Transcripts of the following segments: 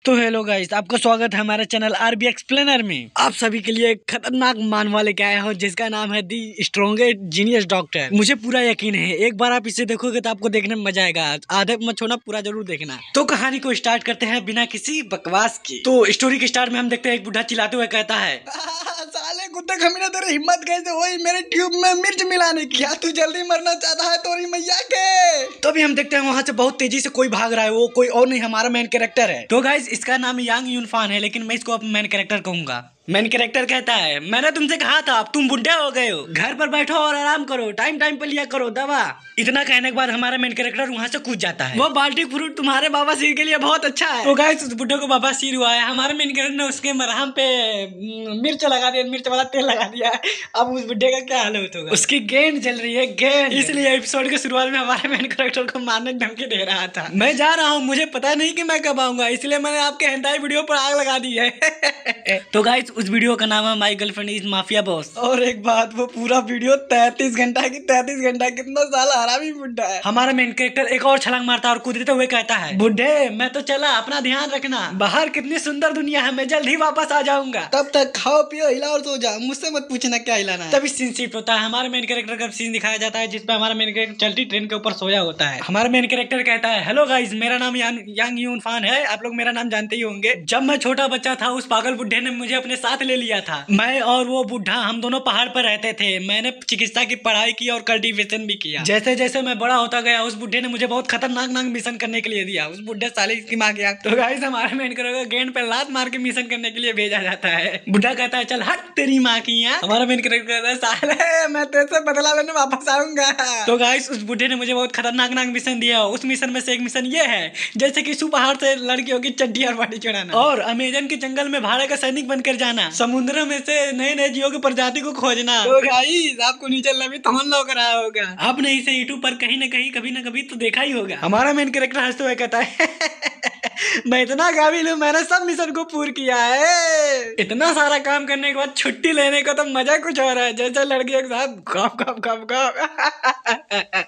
तो hello guys, आपका स्वागत है हमारे चैनल आरबी एक्सप्लेनर में। आप सभी के लिए एक खतरनाक मानवा लेके आया हूँ जिसका नाम है दी स्ट्रॉन्गेस्ट जीनियस डॉक्टर। मुझे पूरा यकीन है एक बार आप इसे देखोगे तो आपको देखने में मजा आएगा। आधे मत छोड़ना, पूरा जरूर देखना। तो कहानी को स्टार्ट करते हैं बिना किसी बकवास की। तो स्टोरी के स्टार्ट में हम देखते हैं एक बुढ़ा चिल्लाते हुए कहता है, साले कुत्ते खमीने, तेरी हिम्मत कैसे हुई मेरे ट्यूब में मिर्च मिलाने की? क्या तू जल्दी मरना चाहता है तोरी मैया के? तो अभी हम देखते हैं वहां से बहुत तेजी से कोई भाग रहा है। वो कोई और नहीं, हमारा मेन कैरेक्टर है। तो गाइस इसका नाम यांग यूनफान है, लेकिन मैं इसको अब मेन कैरेक्टर कहूंगा। मेन कैरेक्टर कहता है, मैंने तुमसे कहा था अब तुम बुढ़े हो गए हो, घर पर बैठो और आराम करो, टाइम टाइम पे लिया करो दवा। इतना कहने के बाद हमारा मेन कैरेक्टर वहां से कूद जाता है। वो बाल्टी फ्रूट तुम्हारे बाबा सिर के लिए बहुत अच्छा है। तो गाइस उस बुढ़े को बाबा सिर हुआ है। हमारे मेन कैरेक्टर ने उसके मरहम पे मिर्च लगा दिया, मिर्च वाला तेल लगा दिया है। अब उस बुढ़े का क्या हालत होगा? उसकी गेंद जल रही है, गेंद। इसलिए एपिसोड के शुरुआत में हमारे मेन कैरेक्टर को मारने की धमकी दे रहा था। मैं जा रहा हूँ, मुझे पता नहीं कि मैं कब आऊंगा, इसलिए मैंने आपके हेंटाई वीडियो पर आग लगा दी है। तो गाइस उस वीडियो का नाम है my girlfriend is mafia boss. और एक बात, वो पूरा वीडियो 33 घंटा की 33 घंटा, कितना साला हरामी बुड्ढा है। हमारा मेन कैरेक्टर एक और छलांग मारता है और कूदते हुए कहता है, बुड्ढे मैं तो चला, अपना ध्यान रखना, बाहर कितनी सुंदर दुनिया है, मैं जल्द ही वापस आ जाऊंगा, तब तक खाओ पियो हिला और सो जाओ, मुझसे मत पूछना क्या हिलाना है। तभी सीन शिफ्ट होता है। हमारे मेन कैरेक्टर का सीन दिखाया जाता है जिसपे हमारा मेन कैरेक्टर चलती ट्रेन के ऊपर सोया होता है। हमारा मेन कैरेक्टर कहता है, हेलो गाइस, मेरा नाम यांग यूनफान है, आप लोग मेरा नाम जानते ही होंगे। जब मैं छोटा बच्चा था उस पागल बुड्ढे ने मुझे अपने साथ ले लिया था। मैं और वो बुढ़ा हम दोनों पहाड़ पर रहते थे। मैंने चिकित्सा की पढ़ाई की और कल्टीवेशन भी किया। जैसे जैसे मैं बड़ा होता गया उस बुढ़े ने मुझे बहुत खतरनाक मिशन करने के लिए दिया। उस बुढ़े साले की माँ की आंख। तो गाइस हमारे मेन कैरेक्टर को गेंद पे लात मार के मिशन करने के लिए भेजा जाता है। बुढ़ा कहता है, चल हट तेरी माँ की आंख। हमारा मेन कैरेक्टर कहता है, साले मैं तेरे से बदला लेने वापस आऊंगा। तो गाइस उस बुढ़े ने मुझे बहुत खतरनाक मिशन दिया। उस मिशन में से एक मिशन ये है, जैसे कि पहाड़ से लड़कियों की चड्डी और बाटी चढ़ाना, और अमेजन के जंगल में भाड़े का सैनिक बनकर जाना, समुद्र में से नए नए जीवों की प्रजाति को खोजना। तो गाइस आपको नीचे लवी तमन लग रहा होगा, आपने इसे यूट्यूब पर कहीं न कहीं कभी न कभी तो देखा ही होगा। हमारा मेन कैरेक्टर हंसते हुए कहता है, मैं इतना काबिल हूँ, मैंने सब मिशन को पूर्ण किया है। इतना सारा काम करने के बाद छुट्टी लेने का तो मजा कुछ और है, जैसे लड़कियों के साथ गप गप गप गप।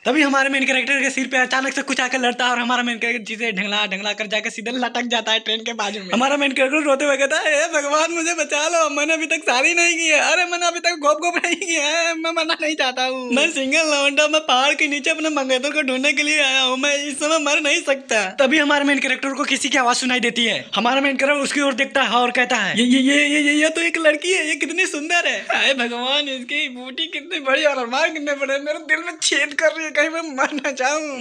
तभी हमारे मेन कैरेक्टर के सिर पे अचानक से कुछ आकर लड़ता है और हमारा मेन कैरेक्टर जिसे ढंगला ढंगला कर जाकर सीधे लटक जाता है ट्रेन के बाजू में। हमारा मेन कैरेक्टर रोते हुए कहता है, भगवान मुझे बचा लो, मैंने अभी तक शादी नहीं की है, अरे मैंने अभी तक गोप गोप नहीं किया है, मैं मरना नहीं चाहता हूँ, मैं सिंगल लौंडा, मैं पहाड़ के नीचे अपने मंगेतर को ढूंढने के लिए आया हूँ, मैं इस समय मर नहीं सकता। तभी हमारे मेन कैरेक्टर को किसी की आवाज सुनाई देती है। हमारा मेन कैरेक्टर उसकी ओर देखता है और कहता है, ये तो एक लड़की है, ये कितनी सुंदर है, हाय भगवान इसकी बूटी कितनी बड़ी और अरमान कितने बड़े, मेरे दिल में छेद कर रही है, कहीं मैं मर ना जाऊं।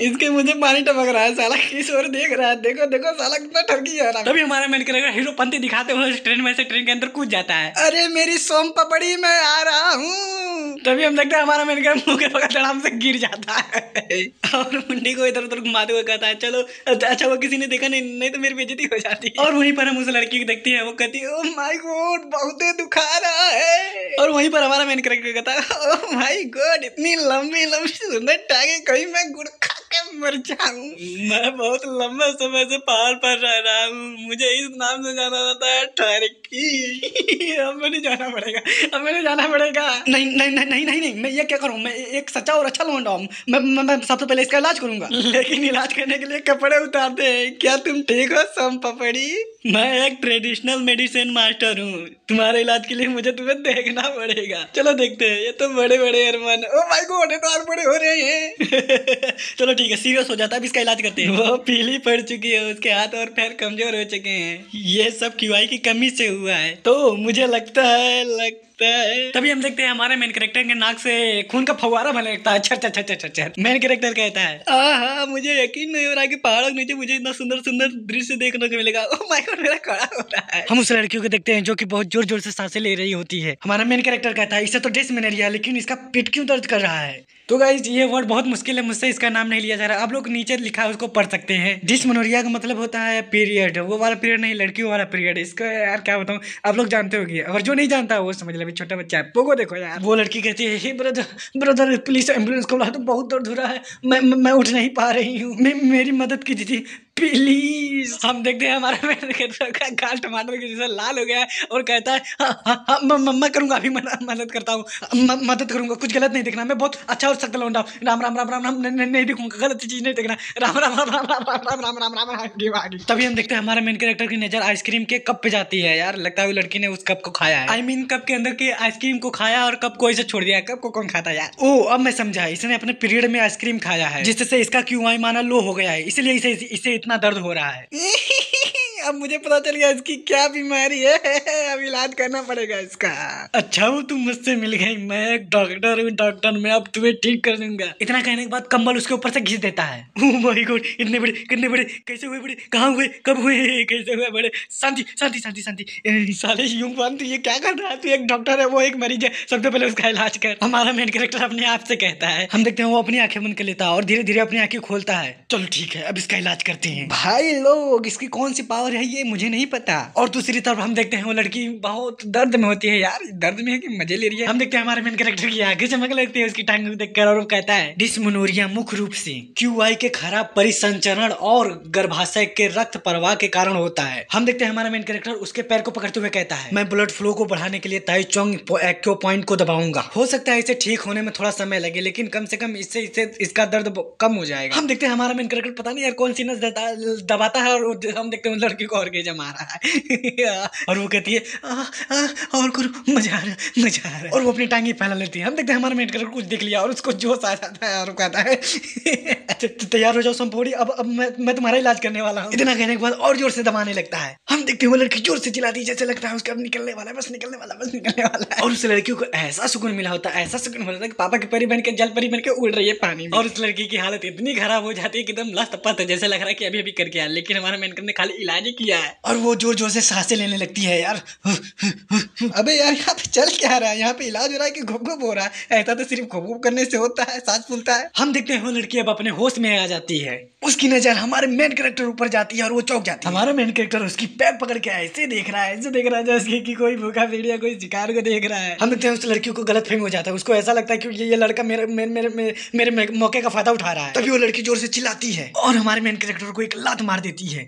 इसके मुझे पानी टपक रहा है, साला किस ओर देख रहा है, देखो देखो साला कितना ठरकी है। तभी हमारा मेन कैरेक्टर हीरोपंती दिखाते हुए ट्रेन में से ट्रेन के अंदर कूद जाता है। अरे मेरी सोम पपड़ी मैं आ रहा हूँ। तभी हम देखते हैं हमारा मेन कैरेक्टर मुंह के पकड़ धड़ाम से गिर जाता है और मुंडी को इधर उधर घुमाते हुए कहता है, चलो अच्छा वो किसी ने देखा नहीं तो मेरी बेइज्जती हो जाती है। और वहीं पर हम उस लड़की को देखती है, वो कहती है, ओह माय गॉड बहुत दुखा रहा है। और वहीं पर हमारा मेन कैरेक्टर कहता है, ओह माय गॉड इतनी लंबी लंबी सुंदर टांगे, कहीं मैं गुड़ खा के मर जाऊं। मैं बहुत लंबे समय से पहाड़ पर रह रहा हूँ, मुझे इस नाम से जाना जाता है ठरकी। अब मुझे जाना पड़ेगा, अब मुझे जाना पड़ेगा। नहीं नहीं नहीं नहीं नहीं, नहीं मैं ये क्या करूँ, मैं एक सच्चा और अच्छा लौंडा हूँ, मैं सबसे पहले इसका इलाज करूंगा। लेकिन इलाज करने के लिए कपड़े उतारते हैं, क्या तुम ठीक हो सोम पपड़ी? मैं एक ट्रेडिशनल मेडिसिन मास्टर हूँ, तुम्हारे इलाज के लिए मुझे तुम्हें देखना पड़ेगा। चलो देखते हैं, ये तो बड़े बड़े अरमान, ओ माय गॉड ये तो और बड़े हो रहे हैं। चलो ठीक है, सीरियस हो जाता है, अब इसका इलाज करते हैं। वो पीली पड़ चुकी है, उसके हाथ और पैर कमजोर हो चुके हैं, ये सब QI की कमी से हुआ है, तो मुझे लगता है तभी हम देखते हैं हमारे मेन कैरेक्टर के नाक से खून का फव्वारा बने लगता है, छर छर छर छर छर। मेन कैरेक्टर कहता है, आहा मुझे यकीन नहीं हो रहा कि पहाड़ों के नीचे मुझे इतना सुंदर सुंदर दृश्य देखने को मिलेगा। ओह माय गॉड मेरा खड़ा हो रहा है। हम उस लड़कियों को देखते हैं जो कि बहुत जोर जोर से सांसें ले रही होती है। हमारा मेन कैरेक्टर कहता है, इसे तो डिस्मेनोरिया, लेकिन इसका पेट क्यों दर्द कर रहा है? तो गाइस ये वर्ड बहुत मुश्किल है, मुझसे इसका नाम नहीं लिया जा रहा, आप लोग नीचे लिखा है उसको पढ़ सकते हैं। डिस्मेनोरिया का मतलब होता है पीरियड, वो वाला पीरियड नहीं, लड़कियों वाला पीरियड। इसको यार क्या बताऊं, आप लोग जानते होंगे, अगर जो नहीं जानता वो समझ ले, छोटा बच्चा है। पोगो देखो यार, वो लड़की कहती है, हे ब्रदर प्लीज एम्बुलेंस को बुला दो, बहुत दर्द हो रहा है, मैं उठ नहीं पा रही हूँ, मेरी मदद कीजिए प्लीज। हम देखते हैं हमारा मैनेजर का गाल टमाटर के जैसा लाल हो गया है और कहता है हाँ, हाँ, हाँ, मैं करूंगा, अभी मदद करता हूँ, मदद करूंगा, कुछ गलत नहीं देखना, मैं बहुत अच्छा और सख्त लौंडा हूं। राम राम राम राम राम, नहीं देखूंगा, गलत चीज नहीं देखना, राम राम राम राम राम राम राम राम राम राम राम आगे। तभी हम देखते हैं हमारे मेन कैरेक्टर की नजर आइसक्रीम के कप पे जाती है। यार लगता है वो लड़की ने उस कप को खाया है, आई मीन कप के अंदर के आइसक्रीम को खाया और कप को ऐसे छोड़ दिया। कप को कौन खाता है यार? ओ अब मैं समझा, इसने अपने पीरियड में आइसक्रीम खाया है जिससे इसका क्यूआई माना लो हो गया है, इसलिए इसे इतना दर्द हो रहा है। अब मुझे पता चल गया इसकी क्या बीमारी है, अब इलाज करना पड़ेगा इसका। अच्छा वो तुम मुझसे मिल गई, मैं एक डॉक्टर हूँ, डॉक्टर मैं अब तुम्हें ठीक कर दूंगा। इतना कहने के बाद कंबल उसके ऊपर से घिस देता है। ओह माय गॉड, इतने बड़े, कितने बड़े, कैसे हुए बड़े, कहाँ हुए, कब हुए, कैसे हुए बड़े? शांति शांति शांति शांति। साले यूं तू ये क्या कर रहा है? तू एक डॉक्टर है, वो एक मरीज है, सबसे पहले उसका इलाज कर। हमारा मेन कैरेक्टर अपने आप से कहता है। हम देखते हैं वो अपनी आंखें बंद कर लेता है और धीरे धीरे अपनी आंखें खोलता है। चलो ठीक है, अब इसका इलाज करते हैं। भाई लोग इसकी कौन सी पावर है ये मुझे नहीं पता। और दूसरी तरफ हम देखते हैं वो लड़की बहुत दर्द में होती है। यार दर्द में है कि मजे ले रही है। हम देखते हैं हमारे मेन कैरेक्टर की आंखें चमक लगती है उसकी टांग को देखकर और वो कहता है डिस्मेनोरिया मुख्य रूप से क्यूआई के खराब परिसंचरण और गर्भाशय के रक्त प्रवाह के कारण होता है। हम देखते हैं हमारा मेन कैरेक्टर उसके पैर को पकड़ते हुए कहता है मैं ब्लड फ्लो को बढ़ाने के लिए ताइचोंग एक्यो पॉइंट को दबाऊंगा। हो सकता है इसे ठीक होने में थोड़ा समय लगे, लेकिन कम से कम इससे इसका दर्द कम हो जाएगा। हम देखते हैं हमारा मेन कैरेक्टर पता नहीं यार कौन सी नस दबाता है और हम देखते हैं लड़की को और जमा रहा है और वो कहती है और करो, मजा आ रहा है और वो अपनी टांगी फैला लेती है। हम देखते हैं हमारा मेन कैरेक्टर कुछ देख लिया और उसको जोश आ जाता है और वो कहता है तैयार हो जाओ संपोड़ी, अब मैं तुम्हारा इलाज करने वाला हूँ। इतना कहने के बाद और जोर से दबाने लगता है। हम देखते हैं वो लड़की जोर से चिल्लाती है, जैसे लगता है उसका अब निकलने वाला है, बस निकलने वाला, बस निकलने वाला है। और उस लड़की को ऐसा सुकून मिला होता है, ऐसा सुकून होता है कि पापा की परी बन के जल परी बन के उड़ रही है पानी में। और उस लड़की की हालत इतनी खराब हो जाती है कि एकदम लस्त पत जैसे लग रहा है कि अभी अभी करके आया, लेकिन हमारा मेन कैरेक्टर ने खाली इलाज ही किया है। और वो जोर जोर से सांसें लेने लगती है। यार अबे यार यहाँ पे चल क्या रहा है? यहाँ पे इलाज हो रहा है कि घुप घुप हो रहा है? ऐसा तो सिर्फ घुप घुप करने से होता है, सांस फूलता है। हम देखते हैं वो लड़की अब अपने होश में आ जाती है। उसकी नजर हमारे मेन कैरेक्टर ऊपर जाती है और वो चौंक जाती है। हमारा मेन कैरेक्टर उसकी पैर पकड़ के ऐसे देख रहा है, ऐसे देख रहा है जैसे कि कोई भूखा भेड़िया कोई शिकार को देख रहा है। हम देखते हैं उस लड़की को गलतफहमी हो जाता है, उसको ऐसा लगता है कि ये लड़का मेरे मौके का फायदा उठा रहा है। तभी वो लड़की जोर से चिल्लाती है और हमारे मेन कैरेक्टर को एक लात मार देती है।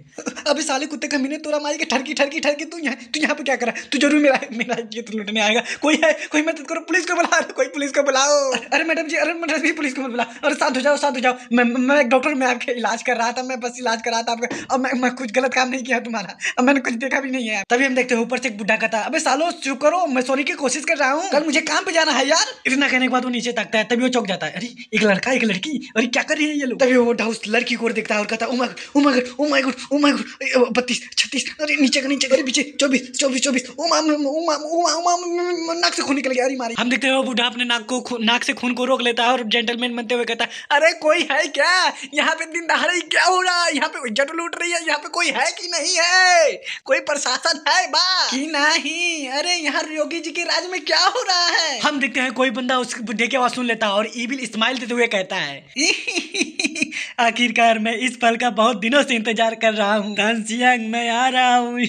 अबे साले कुत्ते कमीने, तोरा मारी के ठरकी ठरकी ठरकी, तू यहाँ पे क्या कर रहा है? तू जरूर मेरा इज्जत लूटने आएगा। कोई है, कोई मदद करो, पुलिस को बुलाओ, कोई पुलिस को बुलाओ। अरे मैडम जी पुलिस को मत बुलाओ, अरे साथ हो जाओ। मैं एक डॉक्टर, मैं आपके इलाज कर रहा था, मैं बस इलाज कर रहा था आपका। अब मैं कुछ गलत काम नहीं किया तुम्हारा, अब मैंने कुछ देखा भी नहीं है। तभी हम देखते हैं ऊपर से एक बुढ़ा कहता है अबे सालो चुप करो, मैं सोने की कोशिश कर रहा हूँ, कल मुझे काम पे जाना है यार। इतना कहने के बाद वो नीचे ताकता है, तभी वो चौंक जाता है। अरे एक लड़का एक लड़की, अरे क्या कर रही है ये लोग? तभी वो बुढ़ा उस लड़की को देखता है और कहता है ओ माय गॉड 32 36, अरे नीचे का नीचे, अरे पीछे 24 नाक से खून निकल गया, अरे मारी। हम देखते हैं वो बूढ़ा अपने नाक से खून को रोक लेता है और जेंटलमैन बनते हुए कहता है अरे कोई है क्या यहाँ पे? दिन दहाड़े क्या हो रहा है यहाँ पे? इज्जत लूट रही है यहाँ पे? कोई है कि नहीं है? कोई प्रशासन है बा कि नहीं? अरे यहाँ योगी जी के राज में क्या हो रहा है? हम देखते हैं कोई बंदा उस बुढ़े की आवाज सुन लेता है और इविल स्माइल देते हुए कहता है आखिरकार मैं इस पल का बहुत दिनों से इंतजार कर रहा हूँ, मैं आ रहा हूँ।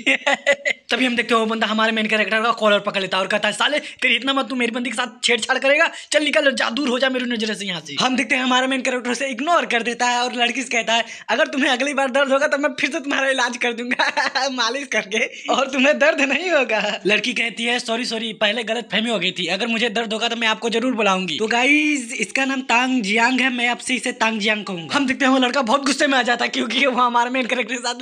तभी हम देखते हो वो बंदा हमारे मेन कैरेक्टर का कॉलर पकड़ लेता है और कहता है साले तेरी इतना मत, तू मेरी बंदी के साथ छेड़छाड़ करेगा, चल निकल जा, दूर हो जा मेरी नजर से यहाँ से। हम देखते हैं हमारा मेन कैरेक्टर से इग्नोर कर देता है और लड़की से कहता है अगर तुम्हें अगली बार दर्द होगा तो मैं फिर से तुम्हारा इलाज कर दूंगा मालिश करके, और तुम्हें दर्द नहीं होगा। लड़की कहती है सॉरी पहले गलत फहमी हो गई थी, अगर मुझे दर्द होगा तो मैं आपको जरूर बुलाऊंगी। तो गाइस इसका नाम तांग जियांग है, मैं आपसे इसे तांग जियांग कहूंगा। हम देखते हैं वो लड़का बहुत गुस्से में आ जाता है क्योंकि वो हमारे मेन कैरेक्टर के साथ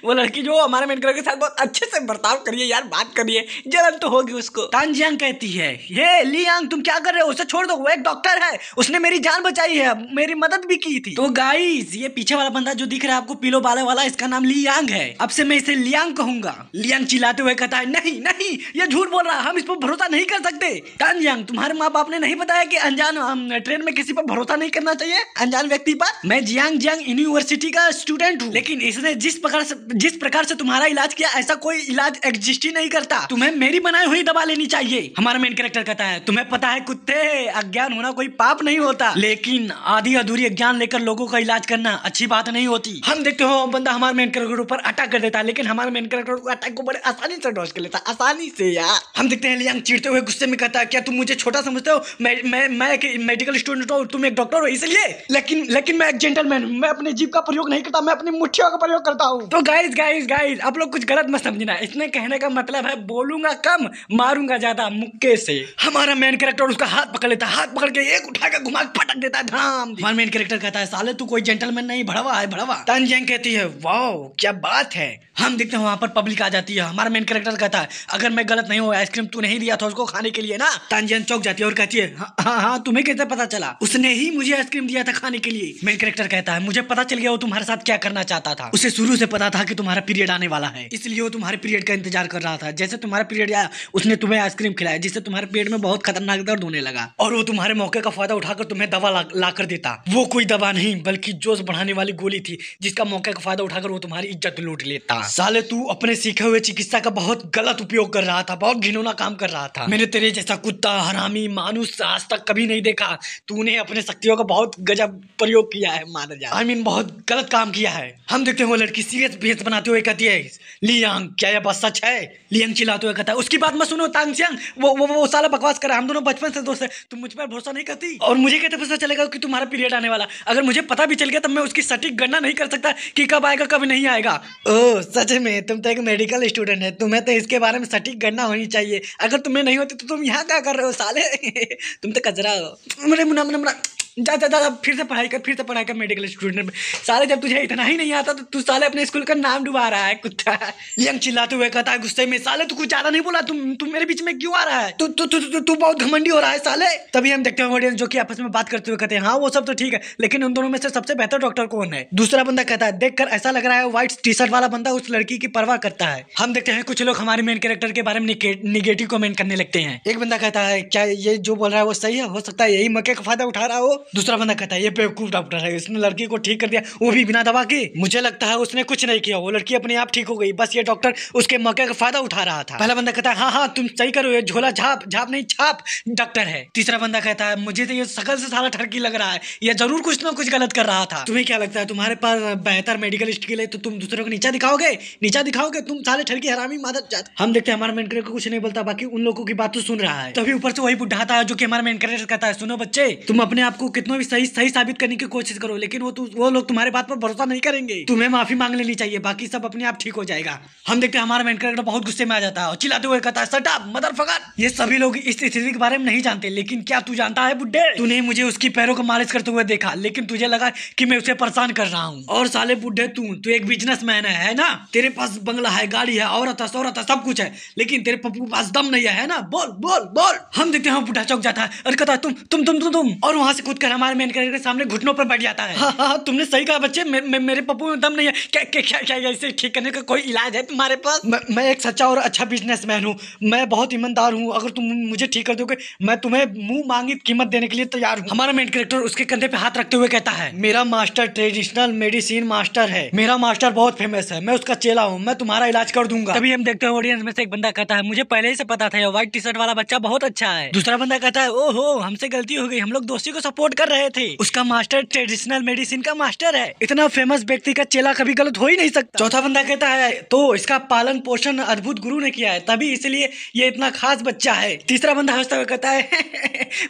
वो लड़की जो हमारे मेन कैरेक्टर के साथ बहुत अच्छे से बर्ताव करिए यार, बात करिए, जलन तो होगी उसको। तांग जियांग कहती है ये लियांग तुम क्या कर रहे हो? उसे छोड़ दो, वो एक डॉक्टर है, उसने मेरी जान बचाई है, मेरी मदद भी की थी। तो गाइस ये पीछे वाला बंदा जो दिख रहा है आपको पीलो बाले वाला, इसका नाम लियांग है, अब से मैं इसे लियांग कहूंगा। लियांग चिल्लाते हुए कहता है नहीं ये झूठ बोल रहा है, हम इस पर भरोसा नहीं कर सकते। तांग जियांग तुम्हारे माँ बाप ने नहीं बताया कि अनजान ट्रेन में किसी पर भरोसा नहीं करना चाहिए, अनजान व्यक्ति पर? मैं जियांग यूनिवर्सिटी का स्टूडेंट हूँ, लेकिन इसने जिस प्रकार से तुम्हारा इलाज किया ऐसा कोई इलाज इलाज एग्जिस्ट ही नहीं करता, तुम्हें मेरी बनाई हुई दवा लेनी चाहिए। हमारा मेन कैरेक्टर कहता है तुम्हें पता है कुत्ते, अज्ञान होना कोई पाप नहीं होता, लेकिन आधी अधूरी ज्ञान लेकर लोगों का इलाज करना अच्छी बात नहीं होती। हम देखते हो बंदा हमारे मेन कैरेक्टर ऊपर अटैक कर देता है, लेकिन हमारे मेन कैरेक्टर अटैक को बड़े आसानी से डॉज कर लेता है, आसानी से यार। हम देखते हैं लियांग चिढ़ते हुए गुस्से में कहता है क्या तुम मुझे छोटा समझते हो, मैं एक मेडिकल स्टूडेंट हूँ, तुम एक डॉक्टर हो इसलिए, लेकिन मैं एक जेंटलमैन हूँ, मैं अपने जीभ का प्रयोग नहीं करता, मैं अपनी मुट्ठियों का प्रयोग करता हूँ। तो गाइस आप लोग कुछ गलत मत समझना, इसने कहने का मतलब है बोलूंगा कम मारूंगा ज्यादा मुक्के से। हमारा मेन कैरेक्टर उसका हाथ पकड़ लेता है, हाथ पकड़ के एक उठा के घुमा के पटक देता है धाम। हमारा मेन कैरेक्टर कहता है साले तू कोई जेंटलमैन नहीं भड़वा है भड़वा। तानजियांग कहती है वाओ क्या बात है। हम देखते हैं वहां पर पब्लिक आ जाती है, हमारा मेन कैरेक्टर कहता है अगर मैं गलत नहीं हूँ आइसक्रीम तू नहीं दिया था उसको खाने के लिए ना। तानजियांग चौंक जाती है और कहती है हाँ तुम्हें कैसे पता चला, उसने ही मुझे आइसक्रीम दिया था खाने के लिए। मेन कैरेक्टर कहता है मुझे पता चल गया वो तुम्हारे साथ क्या करना चाहता था, उसे शुरू से पता था कि तुम्हारा पीरियड आने वाला है, इसलिए वो तुम्हारे पीरियड का इंतजार कर रहा था। जैसे तुम्हारा पीरियड आया उसने तुम्हें आइसक्रीम खिलाया जिससे तुम्हारे पेट में बहुत खतरनाक दर्द होने लगा, और वो तुम्हारे मौके का फायदा उठाकर तुम्हें दवा ला कर देता। वो कोई दवा नहीं बल्कि जोश बढ़ाने वाली गोली थी जिसका मौके का फायदा उठाकर वो तुम्हारी इज्जत लूट लेता। साले तू अपने सीखे हुए चिकित्सा का बहुत गलत उपयोग कर रहा था, बहुत घिनौना काम कर रहा था। मैंने तेरे जैसा कुत्ता हरामी मानुस आज तक कभी नहीं देखा, तूने अपने शक्तियों का बहुत गजब प्रयोग किया है, माना जाए आई मीन बहुत गलत काम किया है। हम देखते हैं वो लड़की सीरियस भेस बनाते हुए कहती है लियांग क्या यह बात सच है। लियांग चिल्लाते हुए कहता है उसकी बात मत सुनो तानजियांग, वो साला बकवास कर रहा है, हम दोनों बचपन से दोस्त है, तुम मुझ पर भरोसा नहीं करती, और मुझे कैसे पता चलेगा कि तुम्हारा पीरियड आने वाला, अगर मुझे पता भी चल गया तब मैं उसकी सटीक गणना नहीं कर सकता कि कब आएगा कब नहीं आएगा। ओह सच में तुम तो एक मेडिकल स्टूडेंट है, तुम्हें तो इसके बारे में सटीक गणना होनी चाहिए, अगर तुम्हें नहीं होती तो तुम यहाँ क्या कर रहे हो साले तुम तो कचरा हो। जा फिर से पढ़ाई कर मेडिकल स्टूडेंट में। साले जब तुझे इतना ही नहीं आता तो तू साले अपने स्कूल का नाम डुबा रहा है कुत्ता। लियांग चिल्लाते हुए कहता है गुस्से में साले तू कुछ ज्यादा नहीं बोला, तुम मेरे बीच में क्यों आ रहा है, तू बहुत घमंडी हो रहा है साले। तभी हम देखते हैं ऑडियंस जो कि आपस में बात करते हुए कहते हैं हाँ वो सब तो ठीक है लेकिन उन दोनों में से सबसे बेहतर डॉक्टर कौन है। दूसरा बंदा कहता है देखकर ऐसा लग रहा है व्हाइट टी शर्ट वाला बंदा उस लड़की की परवाह करता है। हम देखते हैं कुछ लोग हमारे मेन कैरेक्टर के बारे में निगेटिव कमेंट करने लगते हैं। एक बंदा कहता है क्या ये जो बोल रहा है वो सही है, हो सकता है यही मौके का फायदा उठा रहा हो। दूसरा बंदा कहता है ये बेवकूफ डॉक्टर है, इसने लड़की को ठीक कर दिया वो भी बिना दवा के, मुझे लगता है उसने कुछ नहीं किया, वो लड़की अपने आप ठीक हो गई, बस ये डॉक्टर उसके मौके का फायदा उठा रहा था। पहला बंदा कहता है हाँ तुम सही करो ये झोला झाप नहीं छाप डॉक्टर है। तीसरा बंदा कहता है मुझे तो ये शकल से सारा ठरकी लग रहा है, ये जरूर कुछ ना कुछ गलत कर रहा था। तुम्हें क्या लगता है तुम्हारे पास बेहतर मेडिकल स्किल है तो तुम दूसरों को नीचा दिखाओगे तुम साले ठरकी हरामी मादर जात। हम देखते हैं हमारा मेन कैरेक्टर कुछ नहीं बोलता, बाकी उन लोगों की बात तो सुन रहा है। तभी ऊपर से वही बुढ़ा आता है जो कि हमारा मेन कैरेक्टर कहता है सुनो बच्चे तुम अपने आप को कितना भी सही साबित करने की कोशिश करो लेकिन वो लोग तुम्हारे बात पर भरोसा नहीं करेंगे, तुम्हें माफी मांग लेनी चाहिए, बाकी सब अपने आप ठीक हो जाएगा। हम देखते हैं हमारा मेन कैरेक्टर बहुत गुस्से में आ जाता है और चिल्लाते हुए कहता है शट अप मदरफकर। ये सभी लोग इस स्थिति के बारे में नहीं जानते लेकिन क्या तू जानता है बुड्ढे, तूने मुझे उसकी पैरों को मालिश करते हुए देखा लेकिन तुझे लगा कि मैं उसे परेशान कर रहा हूँ, और साले बुड्ढे तू एक बिजनेसमैन है ना, तेरे पास बंगला है गाड़ी है औरत है शौहरत है सब कुछ है लेकिन तेरे पप्पू पास दम नहीं है ना, बोल। हम देखते हैं बुढ़ा चौक जाता है और कहता है तुम और वहां से कूदकर हमारे मेन कैरेक्टर के सामने घुटनों पर बैठ जाता है। हाँ तुमने सही कहा बच्चे, मेरे पप्पू में दम नहीं है, क्या इसे ठीक करने का कोई इलाज है तुम्हारे पास? मैं एक सच्चा और अच्छा बिजनेसमैन हूँ, मैं बहुत ईमानदार हूँ, अगर तुम मुझे ठीक कर दोगे मैं तुम्हें मुंह मांगी कीमत देने के लिए तैयार हूँ। हमारा मेन कैरेक्टर उसके कंधे पे हाथ रखते हुए कहता है मेरा मास्टर ट्रेडिशनल मेडिसिन मास्टर है, मेरा मास्टर बहुत फेमस है, मैं उसका चेला हूँ, मैं तुम्हारा इलाज कर दूंगा। तभी हम देखते हैं ऑडियंस में से एक बंदा कहता है मुझे पहले ही से पता था व्हाइट टी शर्ट वाला बच्चा बहुत अच्छा है। दूसरा बंदा कहता है ओहो हमसे गलती हो गई, हम लोग दोस्ती को सपोर्ट कर रहे थे, उसका मास्टर ट्रेडिशनल मेडिसिन का मास्टर है, इतना फेमस व्यक्ति का चेला कभी गलत हो ही नहीं सकता। चौथा बंदा कहता है तो इसका पालन पोषण अद्भुत गुरु ने किया है तभी इसलिए ये इतना खास बच्चा है। तीसरा बंदा हंसता हुआ कहता है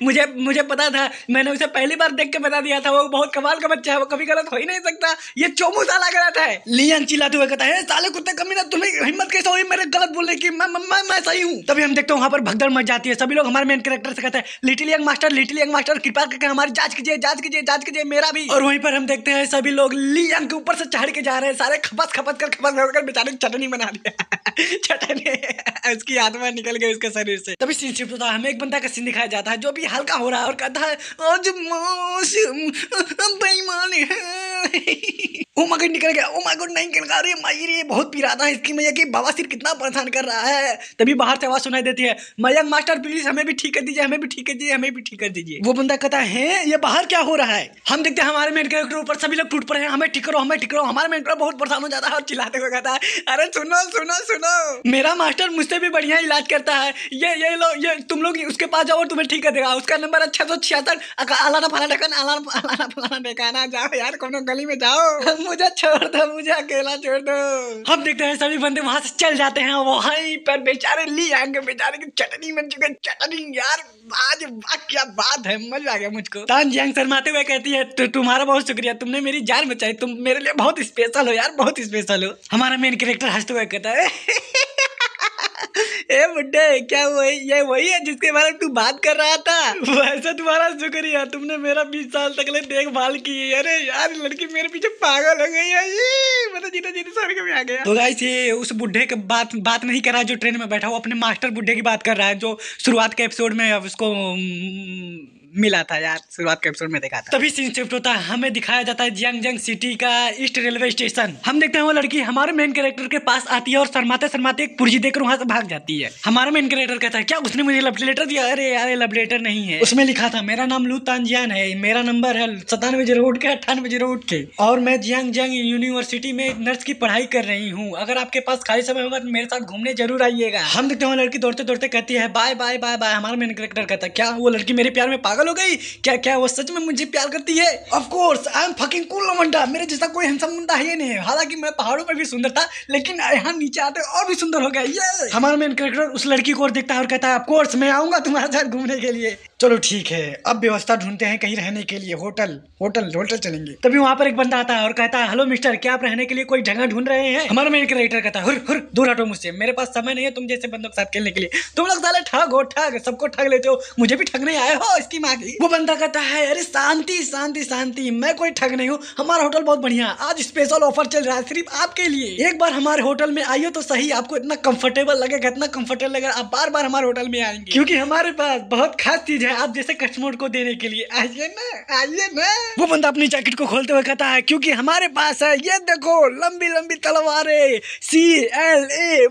मुझे पता था, मैंने उसे पहली बार देख के बता दिया था वो बहुत कमाल का बच्चा है, वो कभी गलत हो ही नहीं सकता, ये चोमू साला गलत है। लियांग चिल्लाते हुए कहता है साले कुत्ते कमीना तुम्हें हिम्मत कैसे हुई मेरे गलत बोलने की, मैं सही हूँ। तभी हम देखते हैं वहाँ पर भगदड़ मच जाती है, सभी लोग हमारे मेन कैरेक्टर से कहते हैं लिटिल यंग मास्टर कृपा करके हमारी जांच कीजिए मेरा भी। और वहीं पर हम देखते हैं सभी लोग लियांग के ऊपर से चढ़ के जा रहे हैं, सारे खपत कर बेचारे चटनी बना दिया चटनी उसकी आत्मा निकल गई उसके शरीर से। तभी सीन शिफ्ट होता है, हमें एक बंदा का सीन दिखाया जाता है जो भी हल्का हो रहा है और कहता है आज मौसम बेईमान है ओ माय गॉड निकल गया, ओ माय गॉड नहीं निकल गया, अरे माई रे बहुत पिराता है इसकी मैया की बवासीर कितना परेशान कर रहा है। तभी बाहर से आवाज सुनाई देती है, मयंक मास्टर प्लीज हमें भी ठीक कर दीजिए, हमें भी ठीक कर दीजिए, हमें भी ठीक कर दीजिए। वो बंदा कहता है ये बाहर क्या हो रहा है। हम देखते हैं हमारे मेन कैरेक्टर ऊपर सभी लोग टूट पड़े हैं, हमें ठीक करो, हमें ठीक करो। हमारा मेन बहुत परेशान हो जाता है और चिल्लाते हुए कहता है अरे सुनो सुनो सुनो, मेरा मास्टर मुझसे भी बढ़िया इलाज करता है, ये लो, ये तुम लोग उसके पास जाओ और तुम्हें ठीक कर देगा। उसका नंबर 666 आलाना फलाना ढक्कन आलाना फलाना ढकाना। जाओ यार कोनो गली में जाओ, मुझे छोड़ दो, मुझे अकेला छोड़ दो। हम देखते हैं सभी बंदे वहां से चल जाते हैं। वहीं पर बेचारे ली आएंगे, बेचारे की चटनी बन चुके, चटनी यार आज वाह क्या बात है, मजा आ गया मुझको। तान जियांग शर्माते हुए कहती है तो तुम्हारा बहुत शुक्रिया, तुमने मेरी जान बचाई, तुम मेरे लिए बहुत स्पेशल हो यार, बहुत स्पेशल हो। हमारा मेन कैरेक्टर हंसते हुए कहता है ए बुड्ढे क्या वही है जिसके बारे में तू बात कर रहा था। वैसे तुम्हारा शुक्रिया, तुमने मेरा 20 साल तक देखभाल की। अरे यार लड़की मेरे पीछे पागल हो गई है, मतलब जीते जीते स्वर्ग में आ गया। तो गाइस ये उस बुड्ढे के बात नहीं कर रहा जो ट्रेन में बैठा हुआ, अपने मास्टर बुड्ढे की बात कर रहा है जो शुरुआत के एपिसोड में उसको मिला था यार, शुरुआत के एपिसोड में देखा था। तभी सीन शिफ्ट होता है, हमें दिखाया जाता है जियांगजंग सिटी का ईस्ट रेलवे स्टेशन। हम देखते हैं वो लड़की हमारे मेन कैरेक्टर के पास आती है और शर्माते शर्माते एक पुर्जी देकर वहां से भाग जाती है। हमारा मेन कैरेक्टर कहता है क्या उसने मुझे लव लेटर दिया। अरे यार लव लेटर नहीं है, उसमें लिखा था मेरा नाम लू तानजियान है, मेरा नंबर है 9708 के 9808 के, और मैं जियांगजंग यूनिवर्सिटी में नर्स की पढ़ाई कर रही हूँ। अगर आपके पास खाली समय होगा तो मेरे साथ घूमने जरूर आइएगा। हम देखते हैं वो लड़की दौड़ते दौड़ते कहती है बाय बाय बाय बाय। हमारा मेन कैरेक्टर कहता है क्या वो लड़की मेरे प्यार में पागल हो गई, क्या क्या वो सच में मुझे प्यार करती है। Of course I am fucking cool लवंडा, मेरे जैसा कोई हैंडसम बंदा है नहीं। हालांकि मैं पहाड़ों में भी सुंदर था लेकिन यहाँ नीचे आते और भी सुंदर हो गया ये। हमारा मेन कैरेक्टर उस लड़की को और देखता है और कहता है ऑफ कोर्स मैं आऊंगा तुम्हारे साथ घूमने के लिए। चलो ठीक है अब व्यवस्था ढूंढते हैं कहीं रहने के लिए, होटल चलेंगे। तभी वहां पर एक बंदा आता है और कहता है हेलो मिस्टर क्या आप रहने के लिए कोई जगह ढूंढ रहे हैं। हमारा मेन कैरेक्टर कहता है हुर दूर हटो मुझसे, मेरे पास समय नहीं है तुम जैसे बंदों के साथ खेलने के लिए। तुम लोग साले ठग हो, ठग सबको ठग लेते हो, मुझे भी ठगने आए हो इसकी माँ की। वो बंदा कहता है अरे शांति शांति शांति, मैं कोई ठग नहीं हूँ, हमारा होटल बहुत बढ़िया, आज स्पेशल ऑफर चल रहा है सिर्फ आपके लिए। एक बार हमारे होटल में आइए तो सही, आपको इतना कंफर्टेबल लगेगा, इतना कंफर्टेबल लगेगा, आप बार बार हमारे होटल में आएंगे क्योंकि हमारे पास बहुत खास चीज है आप जैसे कस्टमर को देने के लिए। आइए ना आइए ना। वो बंदा अपनी जैकेट को खोलते हुए कहता है क्योंकि हमारे पास है ये देखो लंबी लंबी तलवारें CLAYMORES,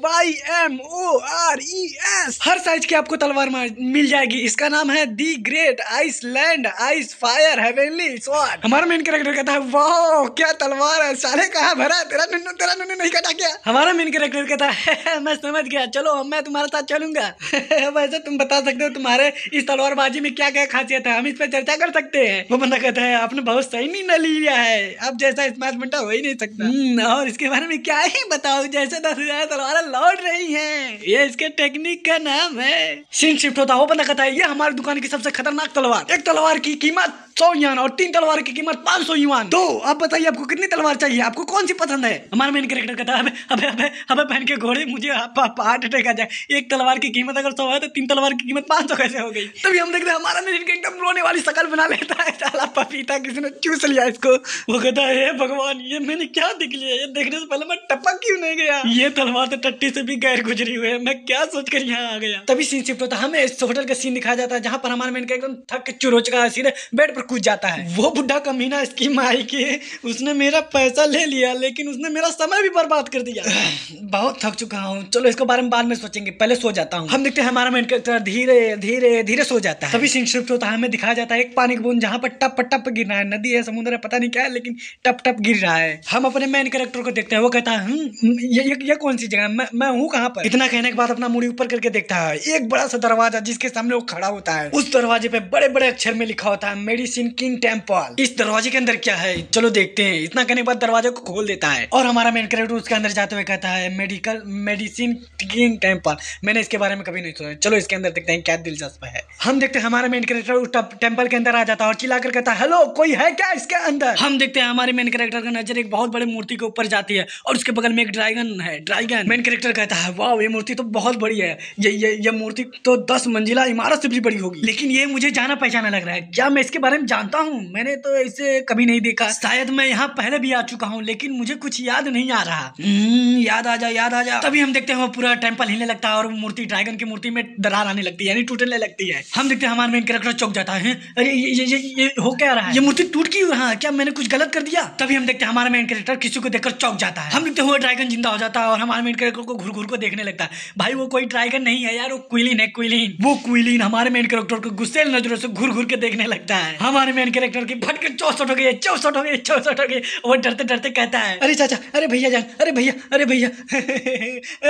हर साइज की आपको तलवार मिल जाएगी। इसका नाम है the great Iceland ice fire heavenly sword. हमारा मेन कैरेक्टर कहता है वाह क्या तलवार है, साले कहाँ भरा तेरा नुन्नू नहीं कटा क्या। हमारा मेन कैरेक्टर कहता है मैं समझ गया, चलो मैं तुम्हारे साथ चलूंगा। वैसे तुम बता सकते हो तुम्हारे इस तलवारबाजी में क्या क्या खासियत है, हम इस पे चर्चा कर सकते हैं। वो बंदा कहता है आपने बहुत सही निर्णय लिया है, अब जैसा स्मार्ट बंटा हो ही नहीं सकता। और इसके बारे में क्या ही बताओ, जैसे 10,000 तलवारें लौट रही हैं, ये इसके टेक्निक का नाम है। सीन शिफ्ट होता है, वो बंदा कहता है ये हमारी दुकान की सबसे खतरनाक तलवार, एक तलवार की कीमत 100 युआन और 3 तलवार की कीमत 500 युआन। तो आप बताइए आपको कितनी तलवार चाहिए, आपको कौन सी पसंद है। हमारा मेन कैरेक्टर कहता है अबे पहन के घोड़े मुझे हार्ट अटैक आ जाए, एक तलवार की कीमत अगर 100 है तो 3 तलवार की कीमत 500 कैसे हो गई। तभी हम देखते हैं हमारा मेन कैरेक्टर एकदम रोने वाली शकल बना लेता है, साला पपीता किसी ने चूस लिया इसको। वो कहता है हे भगवान ये मैंने क्या देख लिया, ये देखने से पहले मैं टपक क्यों नहीं गया, ये तलवार तो टट्टी से भी गैर गुजरी हुई है, मैं क्या सोच कर यहाँ आ गया। तभी सीन शिफ्ट होता है, हमें इस होटल का सीन दिखाया जाता है जहाँ पर हमारा मेन कैरेक्टर एकदम थक के चूर हो चुका है, सीधे बेड पर कूद जाता है। वो बुढ़ा कमीना इसकी माई के, उसने मेरा पैसा ले लिया लेकिन उसने मेरा समय भी बर्बाद कर दिया। बहुत थक चुका हूँ, चलो इसके बारे में बाद में सोचेंगे, पहले सो जाता हूँ। हम देखते हैं हमारा मेन कैरेक्टर धीरे धीरे धीरे सो जाता है। तभी सीन शिफ्ट होता है, हमें दिखाया जाता है एक पानी की बूंद जहाँ पर टप टप गिर रहा है, नदी है समुद्र है पता नहीं क्या है लेकिन टप टप गिर रहा है। हम अपने मेन कैरेक्टर को देखते हैं, वो कहता है ये कौन सी जगह, मैं हूँ कहाँ पर। इतना कहने के बाद अपना मुड़ी ऊपर करके देखता है एक बड़ा सा दरवाजा जिसके सामने वो खड़ा होता है, उस दरवाजे पे बड़े बड़े अक्षर में लिखा होता है मेडिसिन किंग टेम्पल। इस दरवाजे के अंदर क्या है चलो देखते हैं। इतना कहने के बाद दरवाजे को खोल देता है और हमारा मेन कैरेक्टर उसके अंदर जाते हुए कहता है मेडिसिन किंग टेम्पल, मैंने इसके बारे में कभी नहीं सुना, चलो इसके अंदर देखते हैं क्या दिलचस्प है। हम देखते हैं हमारा मेन कैरेक्टर उस टेम्पल के अंदर आ जाता है और चिल्लाकर कहता है हेलो कोई है क्या इसके अंदर। हम देखते हैं हमारे मेन कैरेक्टर का नजर एक बहुत बड़े मूर्ति के ऊपर जाती है और उसके बगल में एक ड्रैगन है। ड्रैगन मेन कैरेक्टर कहता है वाह ये मूर्ति तो बहुत बड़ी है, ये मूर्ति तो 10 मंजिला इमारत से भी बड़ी होगी, लेकिन ये मुझे जाना पहचाना लग रहा है, क्या मैं इसके बारे में ड्रैगन जानता हूँ, मैंने तो इसे कभी नहीं देखा। शायद मैं यहाँ पहले भी आ चुका हूँ, लेकिन मुझे कुछ याद नहीं आ रहा। याद आ जा, याद आ जा। तभी हम देखते हैं वो पूरा टेंपल हिलने लगता है और मूर्ति, ड्रैगन की मूर्ति में दरार आने लगती है, यानी टूटने लगती है। हम देखते हैं हमारा मेन कैरेक्टर चौंक जाता है। अरे ये हो क्या रहा है? ये मूर्ति टूट क्यों रहा है? क्या मैंने कुछ गलत कर दिया? तभी हम देखते हैं हमारा मेन कैरेक्टर किसी को देखकर चौंक जाता है। हम देखते हैं वो ड्रैगन जिंदा हो जाता है और हमारे मेन कैरेक्टर को घूर घूर को देखने लगता है। भाई वो कोई ड्रैगन नहीं है यार, वो क्विलीन है, क्विलीन। वो क्विलीन हमारे मेन कैरेक्टर को गुस्सेल नजरों से घूर घूर के देखने लगता है। हमारे मेन कैरेक्टर की फटके 64 हो गई, 64 हो गई, 64 हो गई। वो डरते डरते कहता है, अरे चाचा, अरे भैया जान, अरे भैया, अरे भैया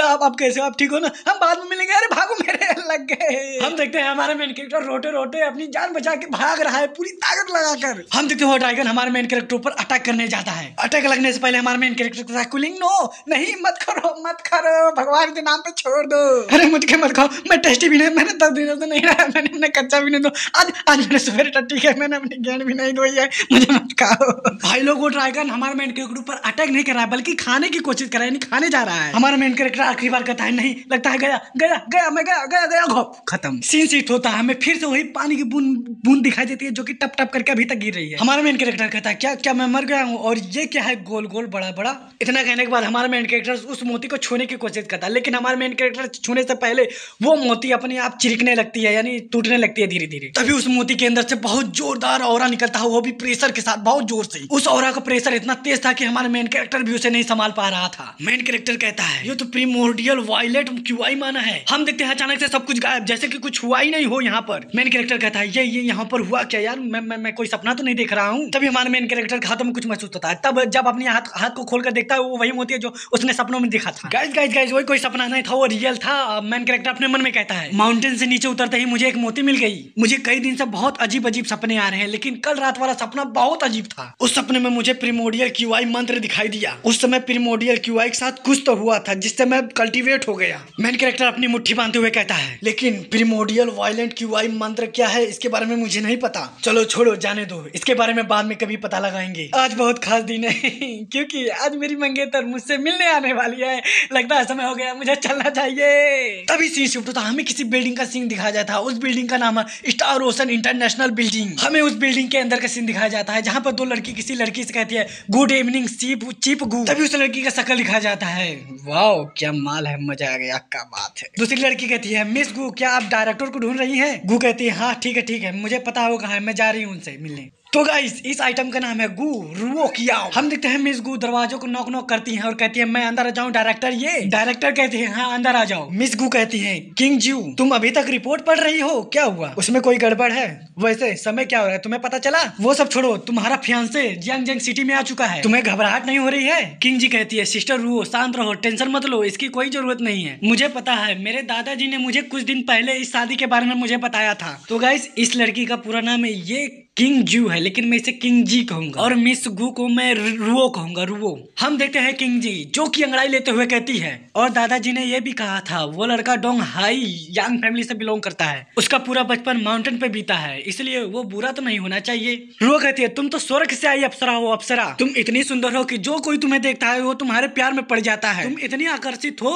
आप कैसे हो? आप ठीक हो ना? हम बाद में मिलेंगे। अरे भागो, मेरे लग गए। हम देखते हैं हमारा मेन कैरेक्टर रोते रोते अपनी जान बचा के भाग रहा है पूरी ताकत लगाकर। हम देखते हैं वो ड्रैगन हमारे मेन कैरेक्टर पर अटैक करने जाता है। अटैक लगने से पहले हमारे मेन कैरेक्टर कहता है, कुलिंग नो, नहीं मत करो, मत करो, भगवान के नाम पे छोड़ दो। अरे मुझे मत खाओ, मैं टेस्टी भी नहीं, मैंने 10 दिनों से नहीं रहा, मैंने अपने कच्चा भी नहीं दो। आज मैंने सवेरे टट्टी है, मैंने अपनी गेंद भी नहीं धोई है, मुझे मत खाओ। भाई लोग वो ड्रैगन हमारे मेन कैरेक्टर पर अटैक नहीं कर रहा है, बल्कि खाने की कोशिश कर रहा है, खाने जा रहा है। हमारा मेन कैरेक्टर आखिरी बार कहता है, नहीं लगता है गया गया गया, मैं गया गया गया, खत्म। सीन सीट होता है, हमें फिर से वही पानी की बूंद दिखाई देती है जो कि टप टप करके अभी तक गिर रही है। हमारा मेन कैरेक्टर कहता है, क्या क्या मैं मर गया हूँ? और ये क्या है गोल गोल बड़ा बड़ा? इतना कहने के बाद हमारा मेन कैरेक्टर उस मोती को छूने की कोशिश करता है, लेकिन हमारा मेन कैरेक्टर छूने से पहले वो मोती अपने आप चिरकने लगती है, यानी टूटने लगती है धीरे धीरे। तभी उस मोती के अंदर से बहुत जोरदार ऑरा निकलता है, वो भी प्रेशर के साथ, बहुत जोर से। उस ऑरा का प्रेशर इतना तेज था कि हमारा मेन कैरेक्टर भी उसे नहीं संभाल पा रहा था। मेन कैरेक्टर कहता है, ये तो प्रीमोर्डियल वायलेट क्यूआई माना है। हम देखते हैं अचानक से सब कुछ गायब, जैसे कि कुछ हुआ ही नहीं हो यहाँ पर। मेन कैरेक्टर कहता है, ये यहाँ पर हुआ क्या यार? मैं कोई सपना तो नहीं देख रहा हूँ। तभी हमारे मेन कैरेक्टर के हाथों में कुछ महसूस होता है। तब जब अपने हाथ को खोलकर देखता है, वो वही मोती है जो उसने सपनों में देखा था। गाइस वही कोई सपना नहीं था, वो रियल था। मेन कैरेक्टर अपने मन में कहता है, माउंटेन से नीचे उतरते ही मुझे एक मोती मिल गई। मुझे कई दिन से बहुत अजीब अजीब सपने आ रहे हैं, लेकिन कल रात वाला सपना बहुत अजीब था। उस सपने में मुझे प्रीमोर्डियल क्यूआई मंत्र दिखाई दिया। उस समय प्रीमोर्डियल क्यूआई के साथ कुछ तो हुआ था, जिससे मैं कल्टीवेट हो गया। मेन कैरेक्टर अपनी मुट्ठी बांधते हुए कहता है, लेकिन प्रीमोर्डियल वायलेंट क्यूआई मंत्र क्या है, इसके बारे में मुझे नहीं पता। चलो छोड़ो, जाने दो, इसके बारे में बाद में कभी पता लगाएंगे। आज बहुत खास दिन है क्योंकि आज मेरी मंगेतर मुझसे मिलने आने वाली है। लगता है समय हो गया, मुझे चलना चाहिए। तभी सीन शिफ्ट होता, हमें किसी बिल्डिंग का सीन दिखाया जाता है। उस बिल्डिंग का नाम है स्टार ओशन इंटरनेशनल बिल्डिंग। हमें उस बिल्डिंग के अंदर का सीन दिखाया जाता है, जहाँ पर दो लड़की किसी लड़की से कहती है, गुड इवनिंग चीप गू। तभी उस लड़की का शक्ल दिखाया जाता है। वाओ क्या माल है, मजा आ गया, क्या बात है। दूसरी लड़की कहती है, मिस गू क्या आप डायरेक्टर को ढूंढ रही हैं? गू कहती है, हाँ ठीक है, मुझे पता होगा, है मैं जा रही हूँ उनसे मिलने। तो गाइस इस आइटम का नाम है गू रुओ कियाओ। हम देखते हैं मिस गू दरवाजों को नॉक नॉक करती हैं और कहती है, मैं अंदर आ जाऊं डायरेक्टर? ये डायरेक्टर कहती है, हाँ अंदर आ जाओ। मिस गू कहती है, किंग ज्यू तुम अभी तक रिपोर्ट पढ़ रही हो, क्या हुआ? उसमें कोई गड़बड़ है? वैसे समय क्या हो रहा है, तुम्हें पता चला? वो सब छोड़ो, तुम्हारा फियांसे जियांग सिटी में आ चुका है, तुम्हें घबराहट नहीं हो रही है? किंग जी कहती है, सिस्टर रुओ शांत रहो, टेंशन मत लो, इसकी कोई जरूरत नहीं है। मुझे पता है, मेरे दादाजी ने मुझे कुछ दिन पहले इस शादी के बारे में मुझे बताया था। तो गाइस इस लड़की का पूरा नाम है ये किंग ज्यू है, लेकिन मैं इसे किंग जी कहूंगा और मिस गू को मैं रुओ कहूंगा, रुओ। हम देखते हैं किंग जी जो कि अंगड़ाई लेते हुए कहती है, और दादाजी ने यह भी कहा था वो लड़का डोंग हाई यांग फैमिली से बिलोंग करता है, उसका पूरा बचपन माउंटेन पे बीता है, इसलिए वो बुरा तो नहीं होना चाहिए। रुओ कहती है, तुम तो स्वर्ग से आई अप्सरा हो अप्सरा, तुम इतनी सुंदर हो कि जो कोई तुम्हें देखता है वो तुम्हारे प्यार में पड़ जाता है, तुम इतनी आकर्षित हो,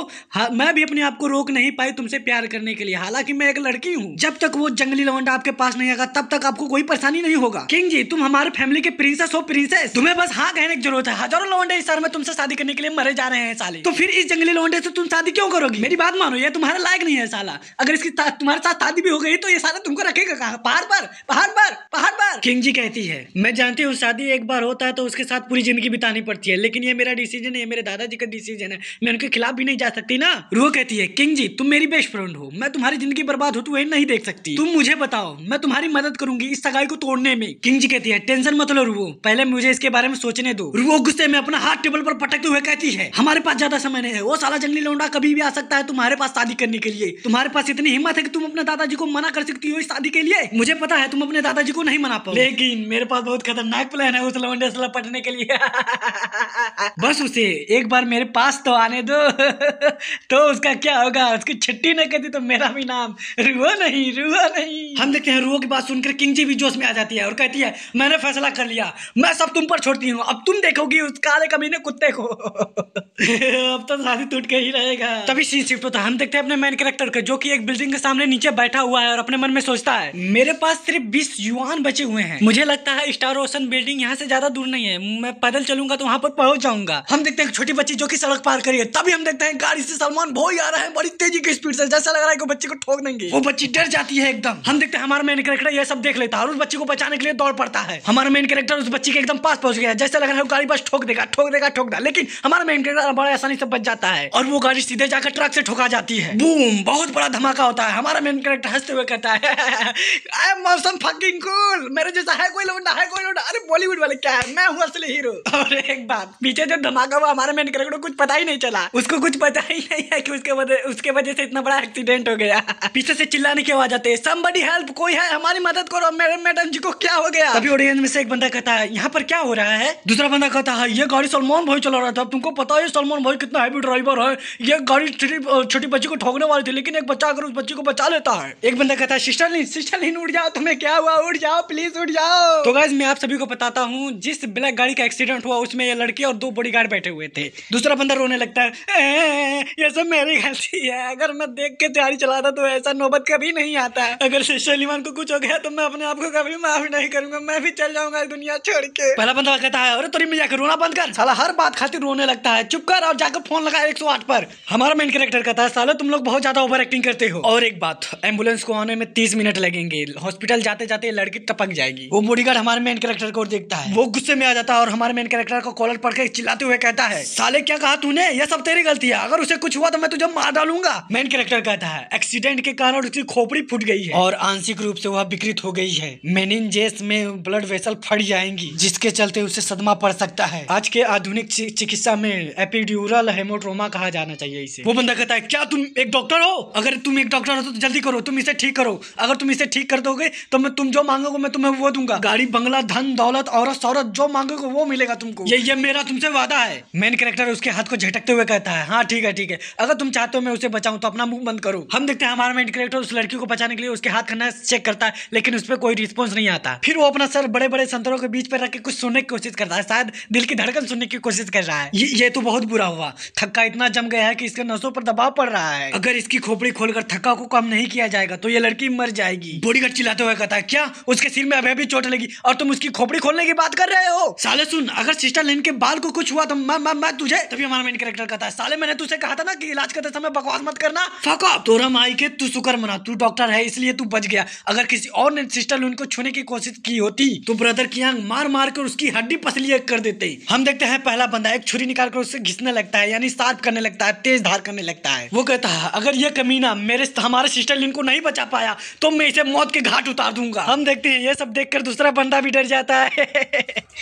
मैं भी अपने आप को रोक नहीं पाई तुमसे प्यार करने के लिए, हालांकि मैं एक लड़की हूँ। जब तक वो जंगली लौंडा आपके पास नहीं आएगा तब तक आपको कोई परेशानी नहीं होगा। किंग जी तुम हमारे फैमिली के प्रिंसेस हो, प्रिंसेस, तुम्हें बस हाँ कहने की जरूरत है। हजारों लौंडे इस शहर में तुमसे शादी करने के लिए मरे जा रहे हैं साले, तो फिर इस जंगली लौंडे से तुम शादी क्यों करोगी? मेरी बात मानो, ये तुम्हारे लायक नहीं है साला। अगर इसकी तुम्हारे साथ शादी भी हो गई तो ये साला तुमको रखेगा कहाँ? पहाड़ पर, पहाड़ पर, पहाड़ पर। किंग जी कहती है, मैं जानती हूँ शादी एक बार होता है तो उसके साथ पूरी जिंदगी बितानी पड़ती है, लेकिन ये मेरा डिसीजन है, मेरे दादाजी का डिसीजन है, मैं उनके खिलाफ भी नहीं जा सकती ना। रुओ कहती है, किंग जी तुम मेरी बेस्ट फ्रेंड हो, मैं तुम्हारी जिंदगी बर्बाद होते हुए नहीं देख सकती, तुम मुझे बताओ, मैं तुम्हारी मदद करूंगी इस सगाई को तोड़ने में। किंग जी कहती है, टेंशन मत लो रुओ, पहले मुझे इसके बारे में सोचने दो। रुओ गुस्से में अपना हाथ टेबल पर पटकते हुए कहती है, हमारे पास ज्यादा समय नहीं है, वो साला जंगली लौंडा कभी भी आ सकता है तुम्हारे पास शादी करने के लिए, तुम्हारे पास इतनी हिम्मत है कि तुम अपने दादाजी को मना कर सकती हो इस शादी के लिए? मुझे पता है तुम अपने दादाजी को नहीं मना पाओ, लेकिन मेरे पास बहुत खतरनाक प्लान है उस लौंडे से लपटने के लिए बस उसे एक बार मेरे पास तो आने दो तो उसका क्या होगा, उसकी छुट्टी न कहती तो मेरा भी नाम रुओ नहीं, रुओ नहीं। हम देखते हैं रुओ की बात सुनकर किंग जी भी जोश में आ जाते जाती है और कहती है मैंने फैसला कर लिया, मैं सब तुम पर छोड़ती हूँ, अब तुम देखोगी उस काले कमीने कुत्ते को। अब तो शादी टूट के ही रहेगा। तभी सीन शिफ्ट होता है, हम देखते हैं अपने मेन कैरेक्टर को जो कि एक बिल्डिंग के सामने नीचे बैठा हुआ है और अपने मन में सोचता है मेरे पास सिर्फ 20 युआन बचे हुए हैं, मुझे लगता है स्टार ओशन बिल्डिंग यहाँ से ज्यादा दूर नहीं है, मैं पैदल चलूंगा तो वहाँ पर पहुंच जाऊंगा। हम देखते हैं छोटी बच्ची जो कि सड़क पार करी है, तभी हम देखते हैं गाड़ी से सलमान भाई आ रहा है बड़ी तेजी की स्पीड से, जैसा लग रहा है कि बच्ची को ठोक देंगे। वो बच्ची डर जाती है एकदम। हम देखते हैं हमारा मेन कैरेक्टर ये सब देख लेता है और उस बच्ची को बचाने के लिए दौड़ पड़ता है। हमारा मेन कैरेक्टर उस बच्ची के एकदम पास पहुंच गया, जैसे लग रहा है गाड़ी बस ठोक देगा ठोक देगा ठोक देगा, लेकिन हमारा मेन कैरेक्टर बड़ा आसानी से बच जाता है और वो गाड़ी सीधे जाकर ट्रक से ठोका जाती है। बूम, बहुत बड़ा धमाका होता है। हमारा मेन कैरेक्टर हंसते हुए कहता है I am awesome fucking cool, मेरे जैसा है कोई लौंडा है कोई लौंडा, अरे बॉलीवुड वाले क्या है, मैं हूँ असली हीरो। और एक बात, पीछे जो धमाका हुआ हमारे मेन कैरेक्टर को कुछ पता ही नहीं चला, उसको कुछ पता ही नहीं है कि उसके वजह से इतना बड़ा एक्सीडेंट हो गया। पीछे से चिल्लाने की आवाज आती है समबडी हेल्प, कोई है हमारी मदद करो, मेरे मैडम जी को क्या हो गया। तभी ऑडियंस में से एक बंदा कहता है यहाँ पर क्या हो रहा है। दूसरा बंदा कहता है ये गाड़ी सलमान भाई चला रहा था, तुमको पता है सलमान भाई कितना हैवी ड्राइवर है, ये गाड़ी छोटी बच्ची को ठोकने वाली थी लेकिन एक बच्चा अगर उस बच्ची को बचा लेता है। एक बंदा कहता है सिस्टर लिन उठ जाओ, तुम्हें क्या हुआ, उठ जाओ प्लीज उठ जाओ। तो गाइस मैं आप सभी को बताता हूँ जिस ब्लैक गाड़ी का एक्सीडेंट हुआ उसमें ये लड़की और 2 बॉडीगार्ड बैठे हुए थे। दूसरा बंदा रोने लगता है ये सब मेरी गलती है, अगर मैं देख के तैयारी चलाता तो ऐसा नौबत कभी नहीं आता, अगर सिस्टर लिमान को कुछ हो गया तो मैं अपने आप को कभी माफ नहीं करूंगा, मैं भी चल जाऊंगा दुनिया छोड़ के। पहला बंदा कहता है अरे तेरी मैया रोना बंद कर, साला हर बात खातिर रोने लगता है, चुप कर और जाकर फोन लगा 108 पर। हमारा मेन कैरेक्टर कहता है साला तुम लोग बहुत ज्यादा ओवर एक्टिंग करते हो। और एक बात, एम्बुलेंस को आने में 30 मिनट लगेंगे, हॉस्पिटल जाते जाते लड़की टपक जाएगी। वो बॉडीगार्ड हमारे मेन कैरेक्टर को देखता है, वो गुस्से में आ जाता है और हमारे मेन कैरेक्टर को कॉलर पड़ के चिल्लाते हुए कहता है साले क्या कहा तूने, ये सब तेरी गलती है, अगर उसे कुछ हुआ तो मैं तुझे मार डालूंगा। मेन कैरेक्टर कहता है एक्सीडेंट के कारण उसकी खोपड़ी फूट गई है और आंशिक रूप से वह विकृत हो गई है, मेनिनजेस में ब्लड वेसल फट जाएंगी जिसके चलते उसे सदमा पड़ सकता है। आज के आधुनिक चिकित्सा में एपिड्यूरल हेमोट्रोमा कहा जाना चाहिए इसे। वो बंदा कहता है क्या तुम एक डॉक्टर हो, अगर तुम एक डॉक्टर हो तो जल्दी करो, तुम इसे ठीक करो, अगर तुम इसे ठीक कर दोगे तो मैं तुम जो मांगोगे मैं तुम्हें वो दूंगा, गाड़ी बंगला धन दौलत औरत सौरत जो मांगोगे वो मिलेगा तुमको, ये मेरा तुमसे वादा है। मेन कैरेक्टर उसके हाथ को झटकते हुए कहता है हाँ ठीक है, अगर तुम चाहते हो मैं उसे बचाऊं तो अपना मुंह बंद करो। हम देखते हैं हमारा मेन कैरेक्टर उस लड़की को बचाने के लिए उसके हाथ का नस चेक करता है लेकिन उस पर कोई रिस्पॉन्स नहीं आता। फिर वो अपना सर बड़े बड़े संतरों के बीच पर रख के कुछ सुनने की कोशिश करता है, शायद दिल की धड़कन सुनने की कोशिश कर रहा है। ये तो बहुत बुरा हुआ, थक्का इतना जम गया है कि इसके नसों पर दबाव पड़ रहा है, अगर इसकी खोपड़ी खोलकर थक्का को कम नहीं किया जाएगा तो ये लड़की मर जाएगी। बॉडीगार्ड चिल्लाते हुए कहता है क्या उसके सिर में अभी चोट लगी और तुम उसकी खोपड़ी खोलने की बात कर रहे हो, साले सुन अगर सिस्टर लिन के बाल को कुछ हुआ तो मैं तुझे। तभी हमारा मेन कैरेक्टर कहता है साले मैंने तुझसे कहा था ना कि इलाज करते समय बकवास मत करना, फक अप, तोरा माई के तू शुक्र मना, तू डॉक्टर है इसलिए तू बच गया, अगर किसी और ने सिस्टर लिन को छूने की कोशिश की होती तो ब्रदर की आंख मार मार कर उसकी हड्डी पसली कर देते। हम देखते हैं पहला बंदा एक छुरी निकालकर उससे घिसने लगता है, यानी शार्प करने लगता है, तेज धार करने लगता है। वो कहता है अगर ये कमीना हमारे सिस्टर लिन को नहीं बचा पाया तो मैं इसे मौत के घाट उतार दूंगा। हम देखते हैं ये सब देखकर दूसरा बंदा भी डर जाता है।